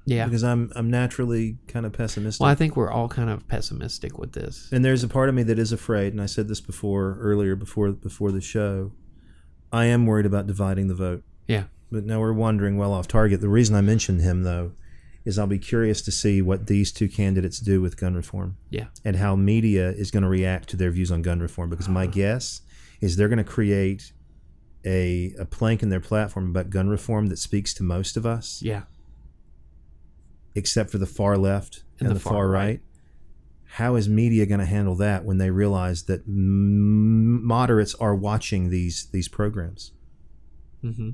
Yeah. Because I'm naturally kind of pessimistic. Well, I think we're all kind of pessimistic with this. And there's a part of me that is afraid, and I said this earlier before the show. I am worried about dividing the vote. Yeah. But now we're wandering well off target. The reason I mentioned him, though, is I'll be curious to see what these two candidates do with gun reform. Yeah. And how media is going to react to their views on gun reform. Because my guess is they're going to create a plank in their platform about gun reform that speaks to most of us. Yeah. Except for the far left and the far right. How is media going to handle that when they realize that moderates are watching these programs? Mm-hmm.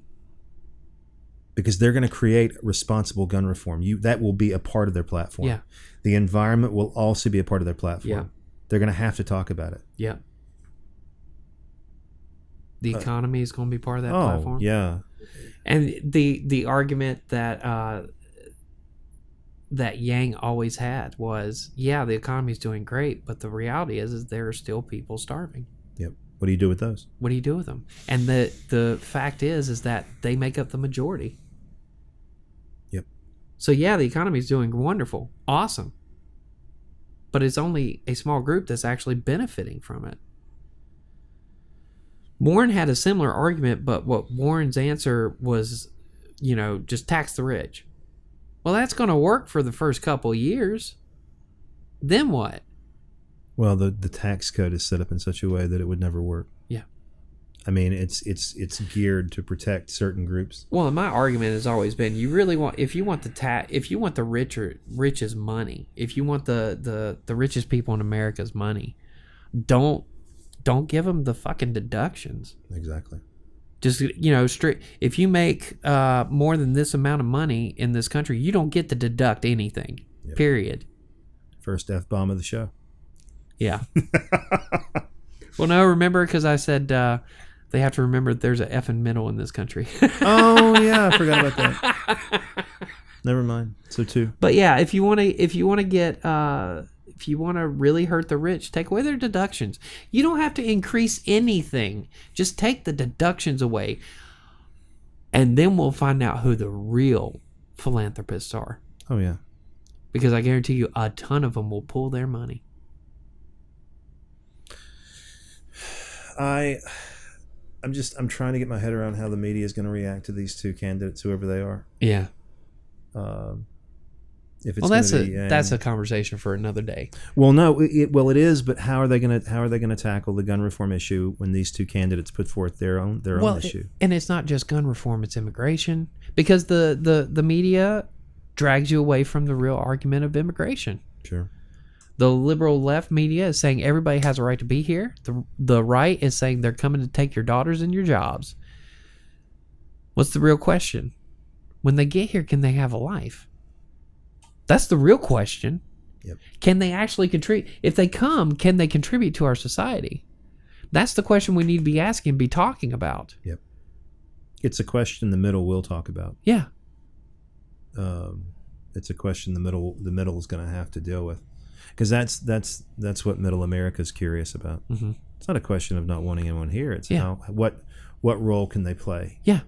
because they're going to create responsible gun reform. That will be a part of their platform. Yeah. The environment will also be a part of their platform. Yeah. They're going to have to talk about it. Yeah. The economy is going to be part of that platform. Yeah. And the argument that that Yang always had was, yeah, the economy is doing great, but the reality is there are still people starving. Yep. What do you do with those? What do you do with them? And the fact is that they make up the majority. Yep. So yeah, the economy is doing wonderful, awesome, but it's only a small group that's actually benefiting from it. Warren had a similar argument, but what Warren's answer was, just tax the rich. Well, that's going to work for the first couple years. Then what? Well, the tax code is set up in such a way that it would never work. Yeah. I mean, it's geared to protect certain groups. Well, and my argument has always been, if you want the richest money, if you want the richest people in America's money, don't give them the fucking deductions. Exactly. Just, straight. If you make more than this amount of money in this country, you don't get to deduct anything. Yep. Period. First F-bomb of the show. Yeah. Well, no, remember, because I said they have to remember that there's an F in middle in this country. Oh yeah, I forgot about that. Never mind. So 2. But yeah, if you want to really hurt the rich, take away their deductions. You don't have to increase anything. Just take the deductions away. And then we'll find out who the real philanthropists are. Oh, yeah. Because I guarantee you a ton of them will pull their money. I'm trying to get my head around how the media is going to react to these 2 candidates, whoever they are. Yeah. If it's that's a conversation for another day. Well, no, it is. But how are they going to tackle the gun reform issue when these 2 candidates put forth their own issue? And it's not just gun reform; it's immigration, because the media drags you away from the real argument of immigration. Sure. The liberal left media is saying everybody has a right to be here. The right is saying they're coming to take your daughters and your jobs. What's the real question? When they get here, can they have a life? That's the real question. Yep. Can they actually contribute? If they come, can they contribute to our society? That's the question we need to be asking, be talking about. Yep. It's a question the middle will talk about. Yeah. It's a question the middle is going to have to deal with, because that's what middle America is curious about. Mm-hmm. It's not a question of not wanting anyone here. It's what role can they play? Yeah.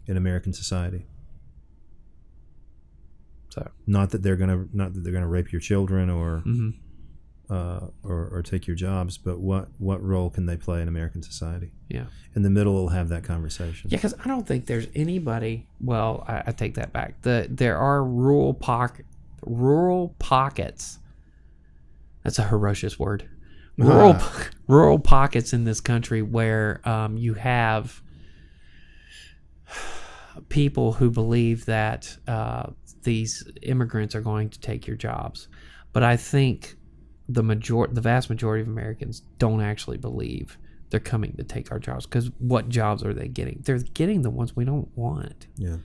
In American society. So not that they're gonna rape your children or mm-hmm. or take your jobs, but what role can they play in American society? Yeah. And the middle will have that conversation. Yeah, because I don't think there's anybody. Well, I take that back. There are rural pockets. That's a ferocious word. Rural pockets in this country where you have people who believe that these immigrants are going to take your jobs. But I think the vast majority of Americans don't actually believe they're coming to take our jobs, because what jobs are they getting? They're getting the ones we don't want. Yeah.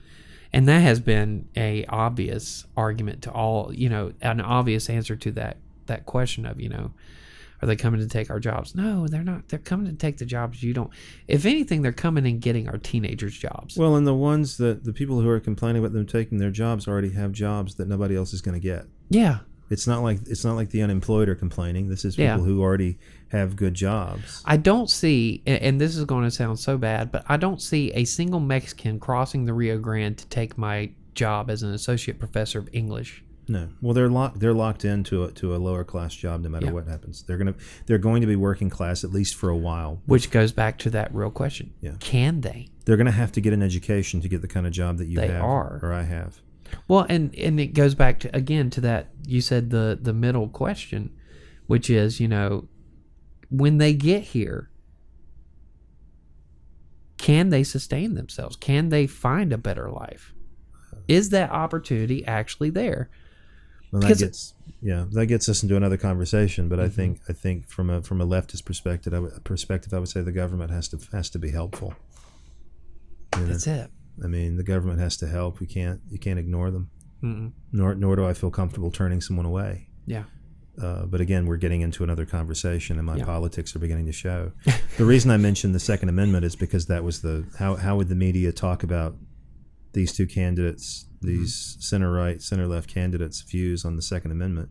And that has been a obvious argument to all, an obvious answer to that question of, are they coming to take our jobs? No, they're not. They're coming to take the jobs you don't. If anything, they're coming and getting our teenagers' jobs. Well, and the people who are complaining about them taking their jobs already have jobs that nobody else is going to get. Yeah. It's not like the unemployed are complaining. This is people who already have good jobs. I don't see, and this is going to sound so bad, but I don't see a single Mexican crossing the Rio Grande to take my job as an associate professor of English. No. Well, they're locked into a lower class job no matter what happens. They're going to be working class at least for a while. Which goes back to that real question. Yeah. Can they? They're going to have to get an education to get the kind of job that you have or I have. Well, and it goes back to that you said the middle question, which is, when they get here, can they sustain themselves? Can they find a better life? Is that opportunity actually there? Well, that gets us into another conversation. But mm-hmm. I think from a leftist perspective, I would say the government has to be helpful. That's it. I mean, the government has to help. You can't ignore them. Mm-mm. Nor do I feel comfortable turning someone away. Yeah. But again, we're getting into another conversation, and my Yeah. politics are beginning to show. The reason I mentioned the Second Amendment is because that was how would the media talk about these two candidates, these center-right, center-left candidates' views on the Second Amendment,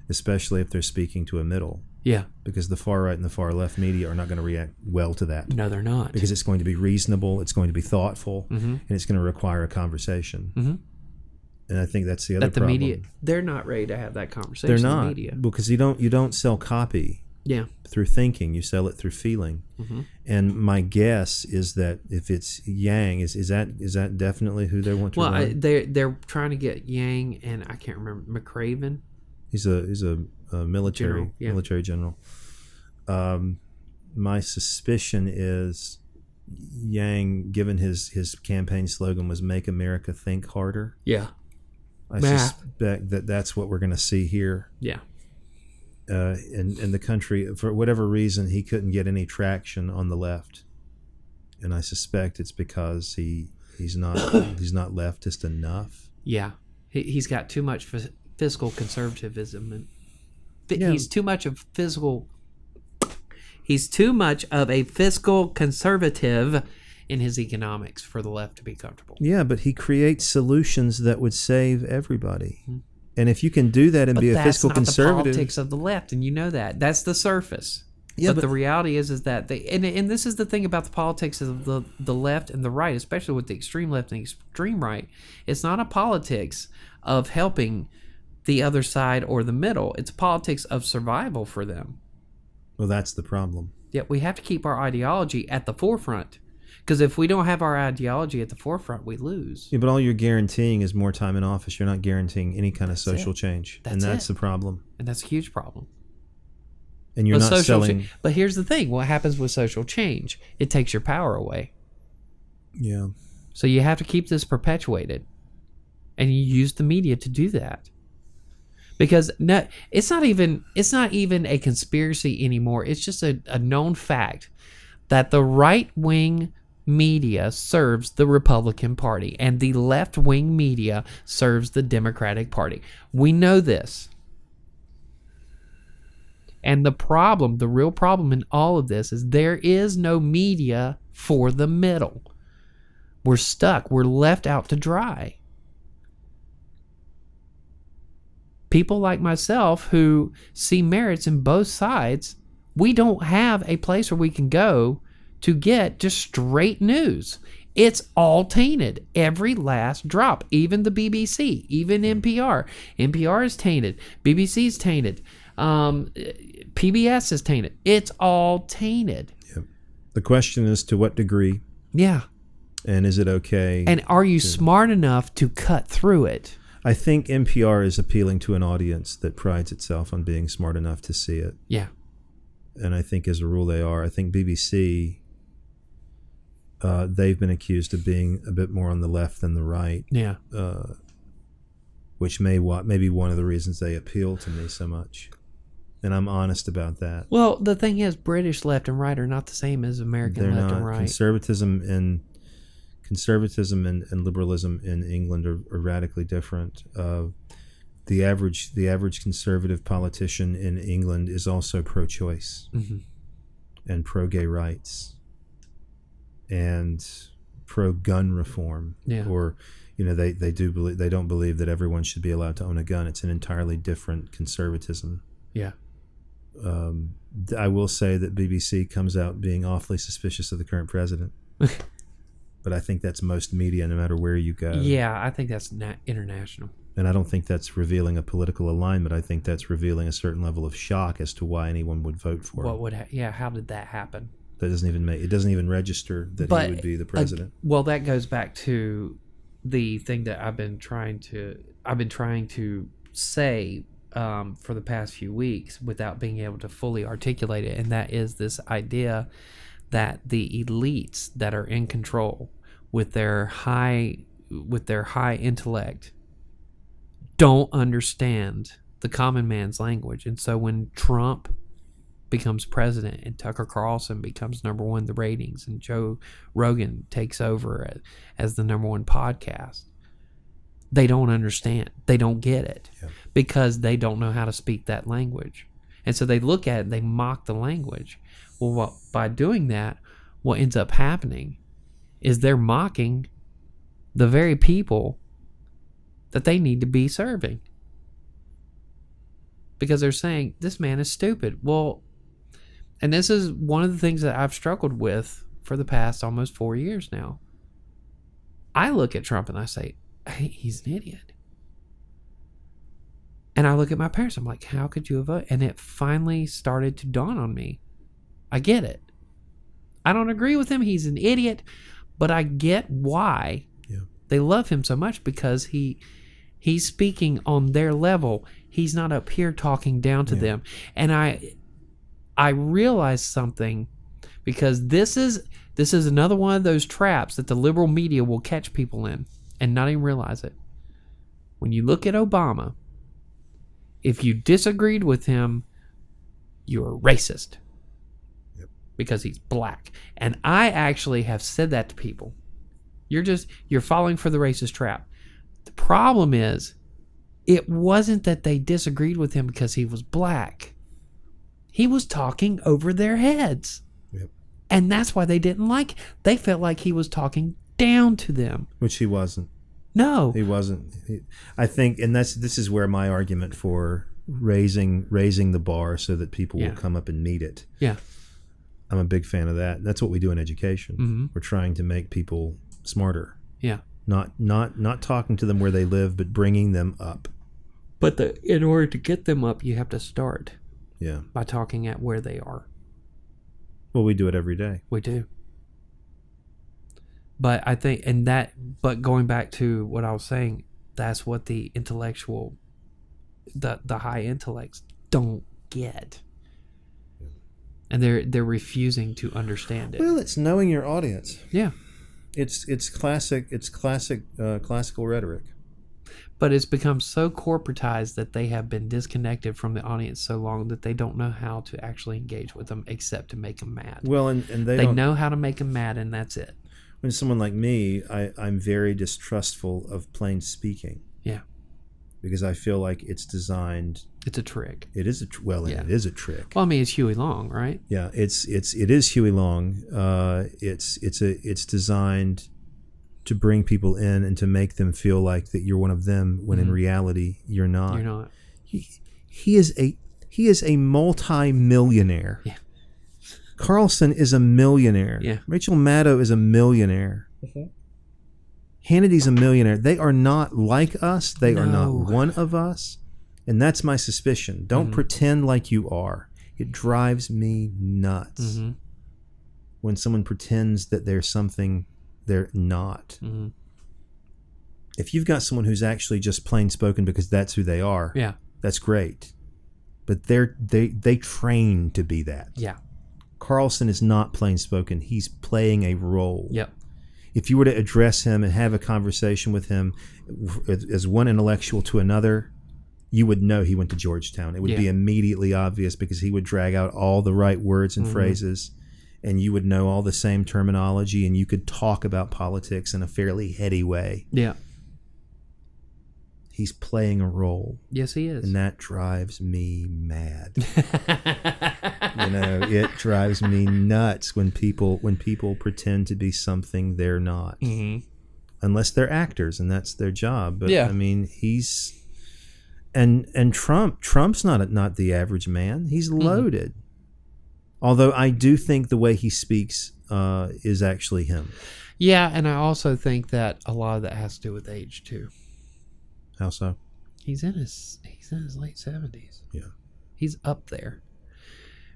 especially if they're speaking to a middle. Yeah. Because the far right and the far left media are not going to react well to that. No, they're not. Because it's going to be reasonable, it's going to be thoughtful, and it's going to require a conversation. And I think that's the other problem. Media, they're not ready to have that conversation. They're not, the media. because you don't sell copy through thinking. You sell it through feeling. And my guess is that if it's Yang, is that definitely who they want to run? Well, they're trying to get Yang, and I can't remember, McCraven. He's a military general. My suspicion is Yang, given his campaign slogan was "Make America Think Harder." Yeah. I suspect that's what we're going to see here. Yeah. In the country, for whatever reason, he couldn't get any traction on the left, and I suspect it's because he's not leftist enough. Yeah, he's got too much fiscal conservatism, and he's too much of fiscal. He's too much of a fiscal conservative in his economics for the left to be comfortable. Yeah, but he creates solutions that would save everybody. And if you can do that and be a fiscal conservative, that's not the politics of the left, and you know that. That's the surface. Yeah, but the reality is that they and this is the thing about the politics of the left and the right, especially with the extreme left and the extreme right. It's not a politics of helping the other side or the middle. It's politics of survival for them. Well, that's the problem. Yet we have to keep our ideology at the forefront. Because if we don't have our ideology at the forefront, we lose. Yeah, but all you're guaranteeing is more time in office. You're not guaranteeing any kind of social change. And that's the problem. And that's a huge problem. And you're not selling... But here's the thing. What happens with social change? It takes your power away. Yeah. So you have to keep this perpetuated. And you use the media to do that. Because it's not even a conspiracy anymore. It's just a known fact that the right-wing media serves the Republican Party and the left-wing media serves the Democratic Party. We know this. And the real problem in all of this is there is no media for the middle. We're stuck. We're left out to dry. People like myself who see merits in both sides, we don't have a place where we can go to get just straight news. It's all tainted. Every last drop. Even the BBC, even NPR. NPR is tainted. BBC is tainted. PBS is tainted. It's all tainted. Yep. The question is to what degree? Yeah. And is it okay? And are you smart enough to cut through it? I think NPR is appealing to an audience that prides itself on being smart enough to see it. Yeah. And I think as a rule they are. I think BBC, they've been accused of being a bit more on the left than the right. Yeah. Which may be one of the reasons they appeal to me so much. And I'm honest about that. Well, the thing is, British left and right are not the same as American left and right. Conservatism and liberalism in England are radically different. The average conservative politician in England is also pro-choice and pro-gay rights and pro-gun reform. Yeah. Or, they don't believe that everyone should be allowed to own a gun. It's an entirely different conservatism. Yeah. I will say that BBC comes out being awfully suspicious of the current president. But I think that's most media, no matter where you go. Yeah, I think that's international. And I don't think that's revealing a political alignment. I think that's revealing a certain level of shock as to why anyone would vote for him. How did that happen? That doesn't even register that he would be the president. Well, that goes back to the thing that I've been trying to say for the past few weeks without being able to fully articulate it, and that is this idea that the elites that are in control with their high intellect don't understand the common man's language. And so when Trump becomes president and Tucker Carlson becomes number one in the ratings and Joe Rogan takes over as the number one podcast. They don't understand. They don't get it because they don't know how to speak that language. And so they look at it and they mock the language. Well, by doing that, what ends up happening is they're mocking the very people that they need to be serving. Because they're saying, this man is stupid. Well, and this is one of the things that I've struggled with for the past almost 4 years now. I look at Trump and I say, hey, he's an idiot. And I look at my parents, I'm like, how could you have voted? And it finally started to dawn on me. I get it. I don't agree with him. He's an idiot. But I get why they love him so much, because he's speaking on their level. He's not up here talking down to them. And I realized something, because this is another one of those traps that the liberal media will catch people in and not even realize it. When you look at Obama, if you disagreed with him, you're a racist because he's black. And I actually have said that to people. You're falling for the racist trap. The problem is, it wasn't that they disagreed with him because he was black. He was talking over their heads. And that's why they didn't like it. They felt like he was talking down to them. Which he wasn't. No. He wasn't. I think, and this is where my argument for raising the bar so that people will come up and meet it. Yeah. I'm a big fan of that. That's what we do in education. Mm-hmm. We're trying to make people smarter. Yeah. Not talking to them where they live, but bringing them up. But in order to get them up, you have to start. Yeah. By talking at where they are. Well, we do it every day. We do. But I think, but going back to what I was saying, that's what the intellectual, the high intellects don't get. And they're refusing to understand it. Well, it's knowing your audience. Yeah. It's classical rhetoric. But it's become so corporatized that they have been disconnected from the audience so long that they don't know how to actually engage with them except to make them mad. Well, and they know how to make them mad, and that's it. When someone like me, I'm very distrustful of plain speaking. Yeah. Because I feel like it's designed. It's a trick. It is it is a trick. Well, I mean, it's Huey Long, right? Yeah, it is Huey Long. It's designed to bring people in and to make them feel like that you're one of them, when in reality you're not. You're not. He is a multi-millionaire. Yeah. Carlson is a millionaire. Yeah. Rachel Maddow is a millionaire. Mm-hmm. Hannity's a millionaire. They are not like us. They are not one of us. And that's my suspicion. Don't pretend like you are. It drives me nuts when someone pretends that they're something they're not. Mm-hmm. If you've got someone who's actually just plain spoken because that's who they are, that's great. But they train to be that. Yeah. Carlson is not plain spoken. He's playing a role. Yep. If you were to address him and have a conversation with him as one intellectual to another, you would know he went to Georgetown. It would be immediately obvious, because he would drag out all the right words and phrases, and you would know all the same terminology, and you could talk about politics in a fairly heady way. Yeah. He's playing a role. Yes, he is. And that drives me mad. It drives me nuts when people pretend to be something they're not. Mm-hmm. Unless they're actors and that's their job. But I mean, he's and Trump's not the average man. He's loaded. Although I do think the way he speaks is actually him. Yeah, and I also think that a lot of that has to do with age too. How so? He's in his late 70s. Yeah. He's up there.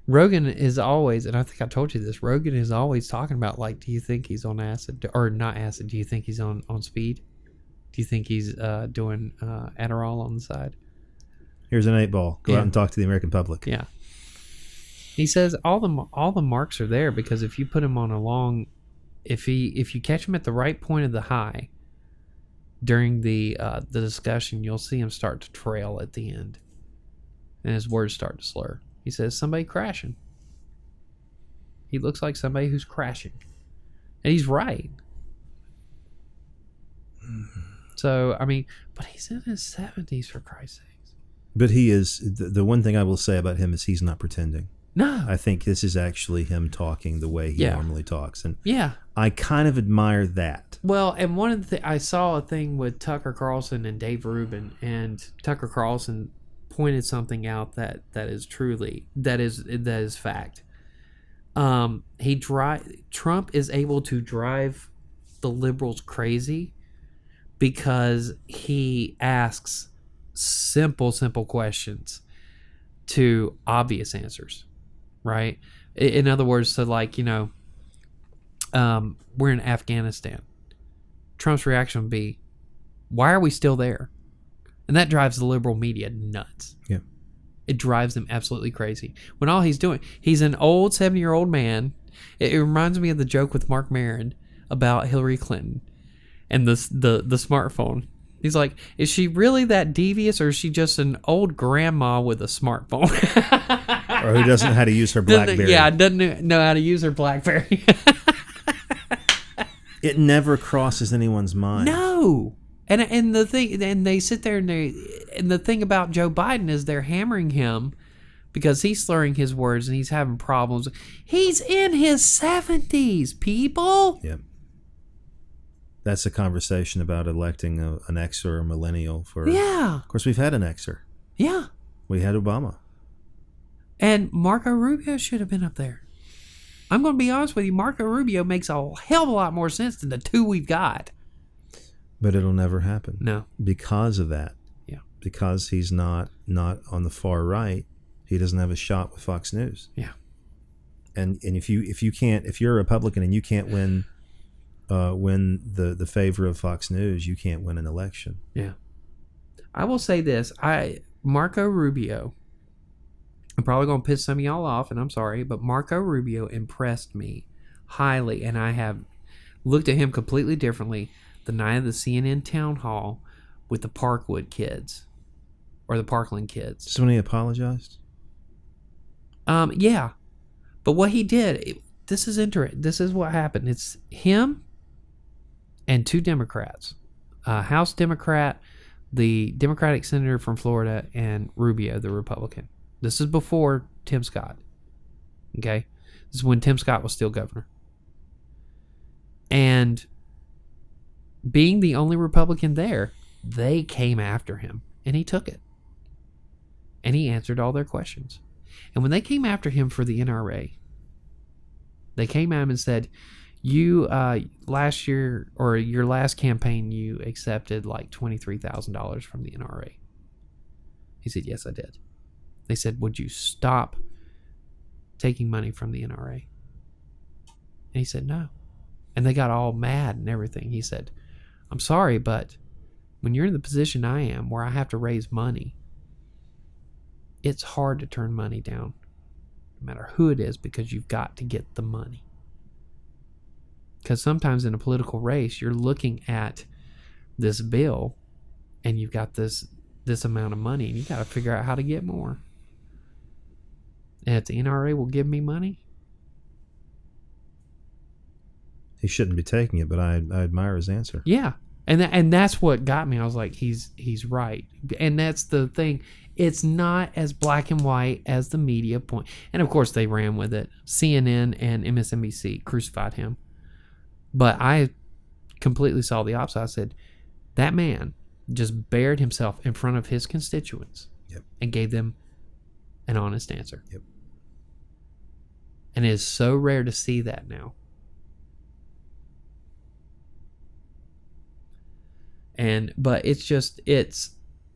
Rogan is always, and I think I told you this, Rogan is always talking about, like, do you think he's on acid? Or not acid, do you think he's on speed? Do you think he's doing Adderall on the side? Here's an 8-ball. Go out and talk to the American public. Yeah. He says all the marks are there, because if you put him on a long, if you catch him at the right point of the high during the discussion, you'll see him start to trail at the end, and his words start to slur. He says, somebody crashing. He looks like somebody who's crashing. And he's right. So, I mean, but he's in his 70s, for Christ's sakes. But he is, the one thing I will say about him is he's not pretending. No. I think this is actually him talking the way he normally talks. And yeah. I kind of admire that. Well, and one of the I saw a thing with Tucker Carlson and Dave Rubin, and Tucker Carlson pointed something out that is fact. Trump is able to drive the liberals crazy because he asks simple questions to obvious answers, right? In other words, so like, we're in Afghanistan. Trump's reaction would be, why are we still there? And that drives the liberal media nuts. Yeah. It drives them absolutely crazy. When all he's doing, he's an old 70-year-old man. It reminds me of the joke with Mark Maron about Hillary Clinton and the smartphone. He's like, is she really that devious, or is she just an old grandma with a smartphone? Or who doesn't know how to use her BlackBerry. Doesn't know how to use her BlackBerry. It never crosses anyone's mind. No. And the thing, and they sit there and the thing about Joe Biden is they're hammering him because he's slurring his words and he's having problems. He's in his 70s, people. Yep. That's a conversation about electing an Xer or a millennial for. Yeah. Of course, we've had an Xer. Yeah. We had Obama. And Marco Rubio should have been up there. I'm going to be honest with you. Marco Rubio makes a hell of a lot more sense than the two we've got. But it'll never happen. No. Because of that. Yeah. Because he's not on the far right. He doesn't have a shot with Fox News. Yeah. And if you're a Republican and you can't win the favor of Fox News, you can't win an election. Yeah. I will say this. Marco Rubio, I'm probably going to piss some of y'all off, and I'm sorry, but Marco Rubio impressed me highly, and I have looked at him completely differently the night of the CNN town hall with the Parkwood kids, or the Parkland kids. Just when he apologized? Yeah. But what he did, this is interesting. This is what happened. It's him and two Democrats, House Democrat, the Democratic senator from Florida, and Rubio, the Republican. This is before Tim Scott. Okay? This is when Tim Scott was still governor. And being the only Republican there, they came after him, and he took it. And he answered all their questions. And when they came after him for the NRA, they came at him and said, you, last year, or your last campaign, you accepted like $23,000 from the NRA. He said, yes, I did. They said, would you stop taking money from the NRA? And he said, no. And they got all mad and everything. He said, I'm sorry, but when you're in the position I am, where I have to raise money, it's hard to turn money down, no matter who it is, because you've got to get the money. Because sometimes in a political race, you're looking at this bill, and you've got this amount of money, and you got to figure out how to get more. And if the NRA will give me money, he shouldn't be taking it, but I admire his answer. Yeah, and that's what got me. I was like, he's right, and that's the thing. It's not as black and white as the media point. And of course, they ran with it. CNN and MSNBC crucified him. But I completely saw the opposite. I said, that man just bared himself in front of his constituents. Yep. And gave them an honest answer. Yep. And it is so rare to see that now.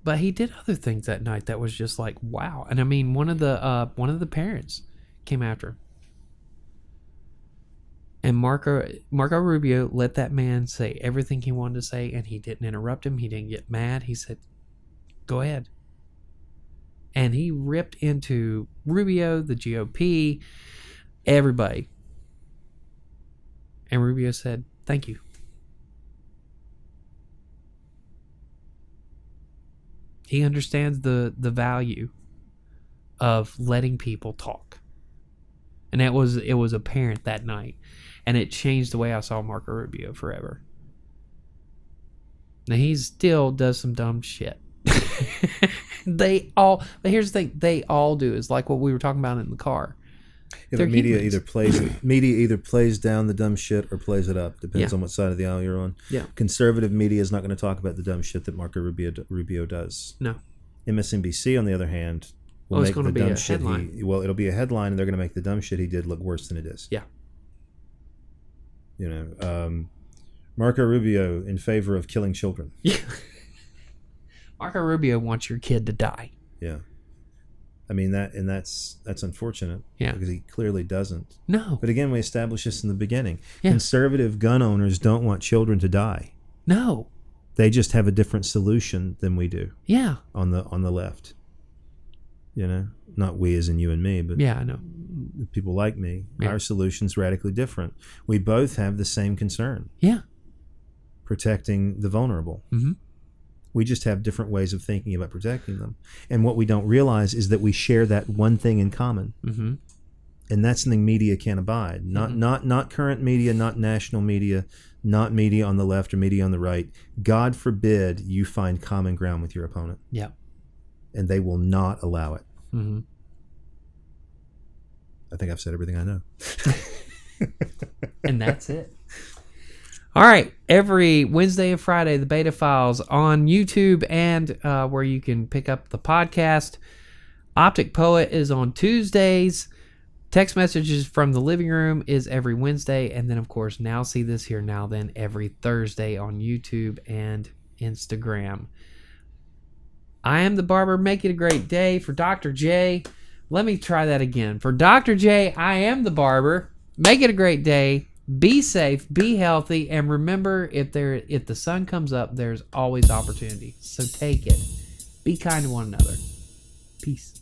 But he did other things that night that was just like, wow. And I mean, one of the parents came after him. And Marco Rubio let that man say everything he wanted to say, and he didn't interrupt him. He didn't get mad. He said, go ahead. And he ripped into Rubio, the GOP, everybody. And Rubio said, thank you. He understands the value of letting people talk. And it was apparent that night. And it changed the way I saw Marco Rubio forever. Now, he still does some dumb shit. But here's the thing, they all do. It's like what we were talking about in the car. Yeah, the media either plays down the dumb shit or plays it up. Depends on what side of the aisle you're on. Yeah. Conservative media is not going to talk about the dumb shit that Marco Rubio does. No. MSNBC, on the other hand, will make the dumb shit it'll be a headline, and they're going to make the dumb shit he did look worse than it is. Yeah. Marco Rubio in favor of killing children. Yeah. Marco Rubio wants your kid to die. Yeah. I mean, that's unfortunate. Yeah. Because he clearly doesn't. No. But again, we established this in the beginning. Yeah. Conservative gun owners don't want children to die. No. They just have a different solution than we do. Yeah. On the left. Not we as in you and me, but yeah, I know. People like me. Yeah. Our solution's radically different. We both have the same concern. Yeah. Protecting the vulnerable. Mm-hmm. We just have different ways of thinking about protecting them. And what we don't realize is that we share that one thing in common. Mm-hmm. And that's something media can't abide. Not current media, not national media, not media on the left or media on the right. God forbid you find common ground with your opponent. Yeah. And they will not allow it. Mm-hmm. I think I've said everything I know. And that's it. All right. Every Wednesday and Friday, the BetaFiles on YouTube and where you can pick up the podcast. Optic Poet is on Tuesdays. Text Messages from the Living Room is every Wednesday. And then, of course, Now See This Here, Now Then, every Thursday on YouTube and Instagram. I am the barber. Make it a great day. For Dr. J, let me try that again. For Dr. J, I am the barber. Make it a great day. Be safe, be healthy, and remember, if the sun comes up, there's always opportunity. So take it. Be kind to one another. Peace.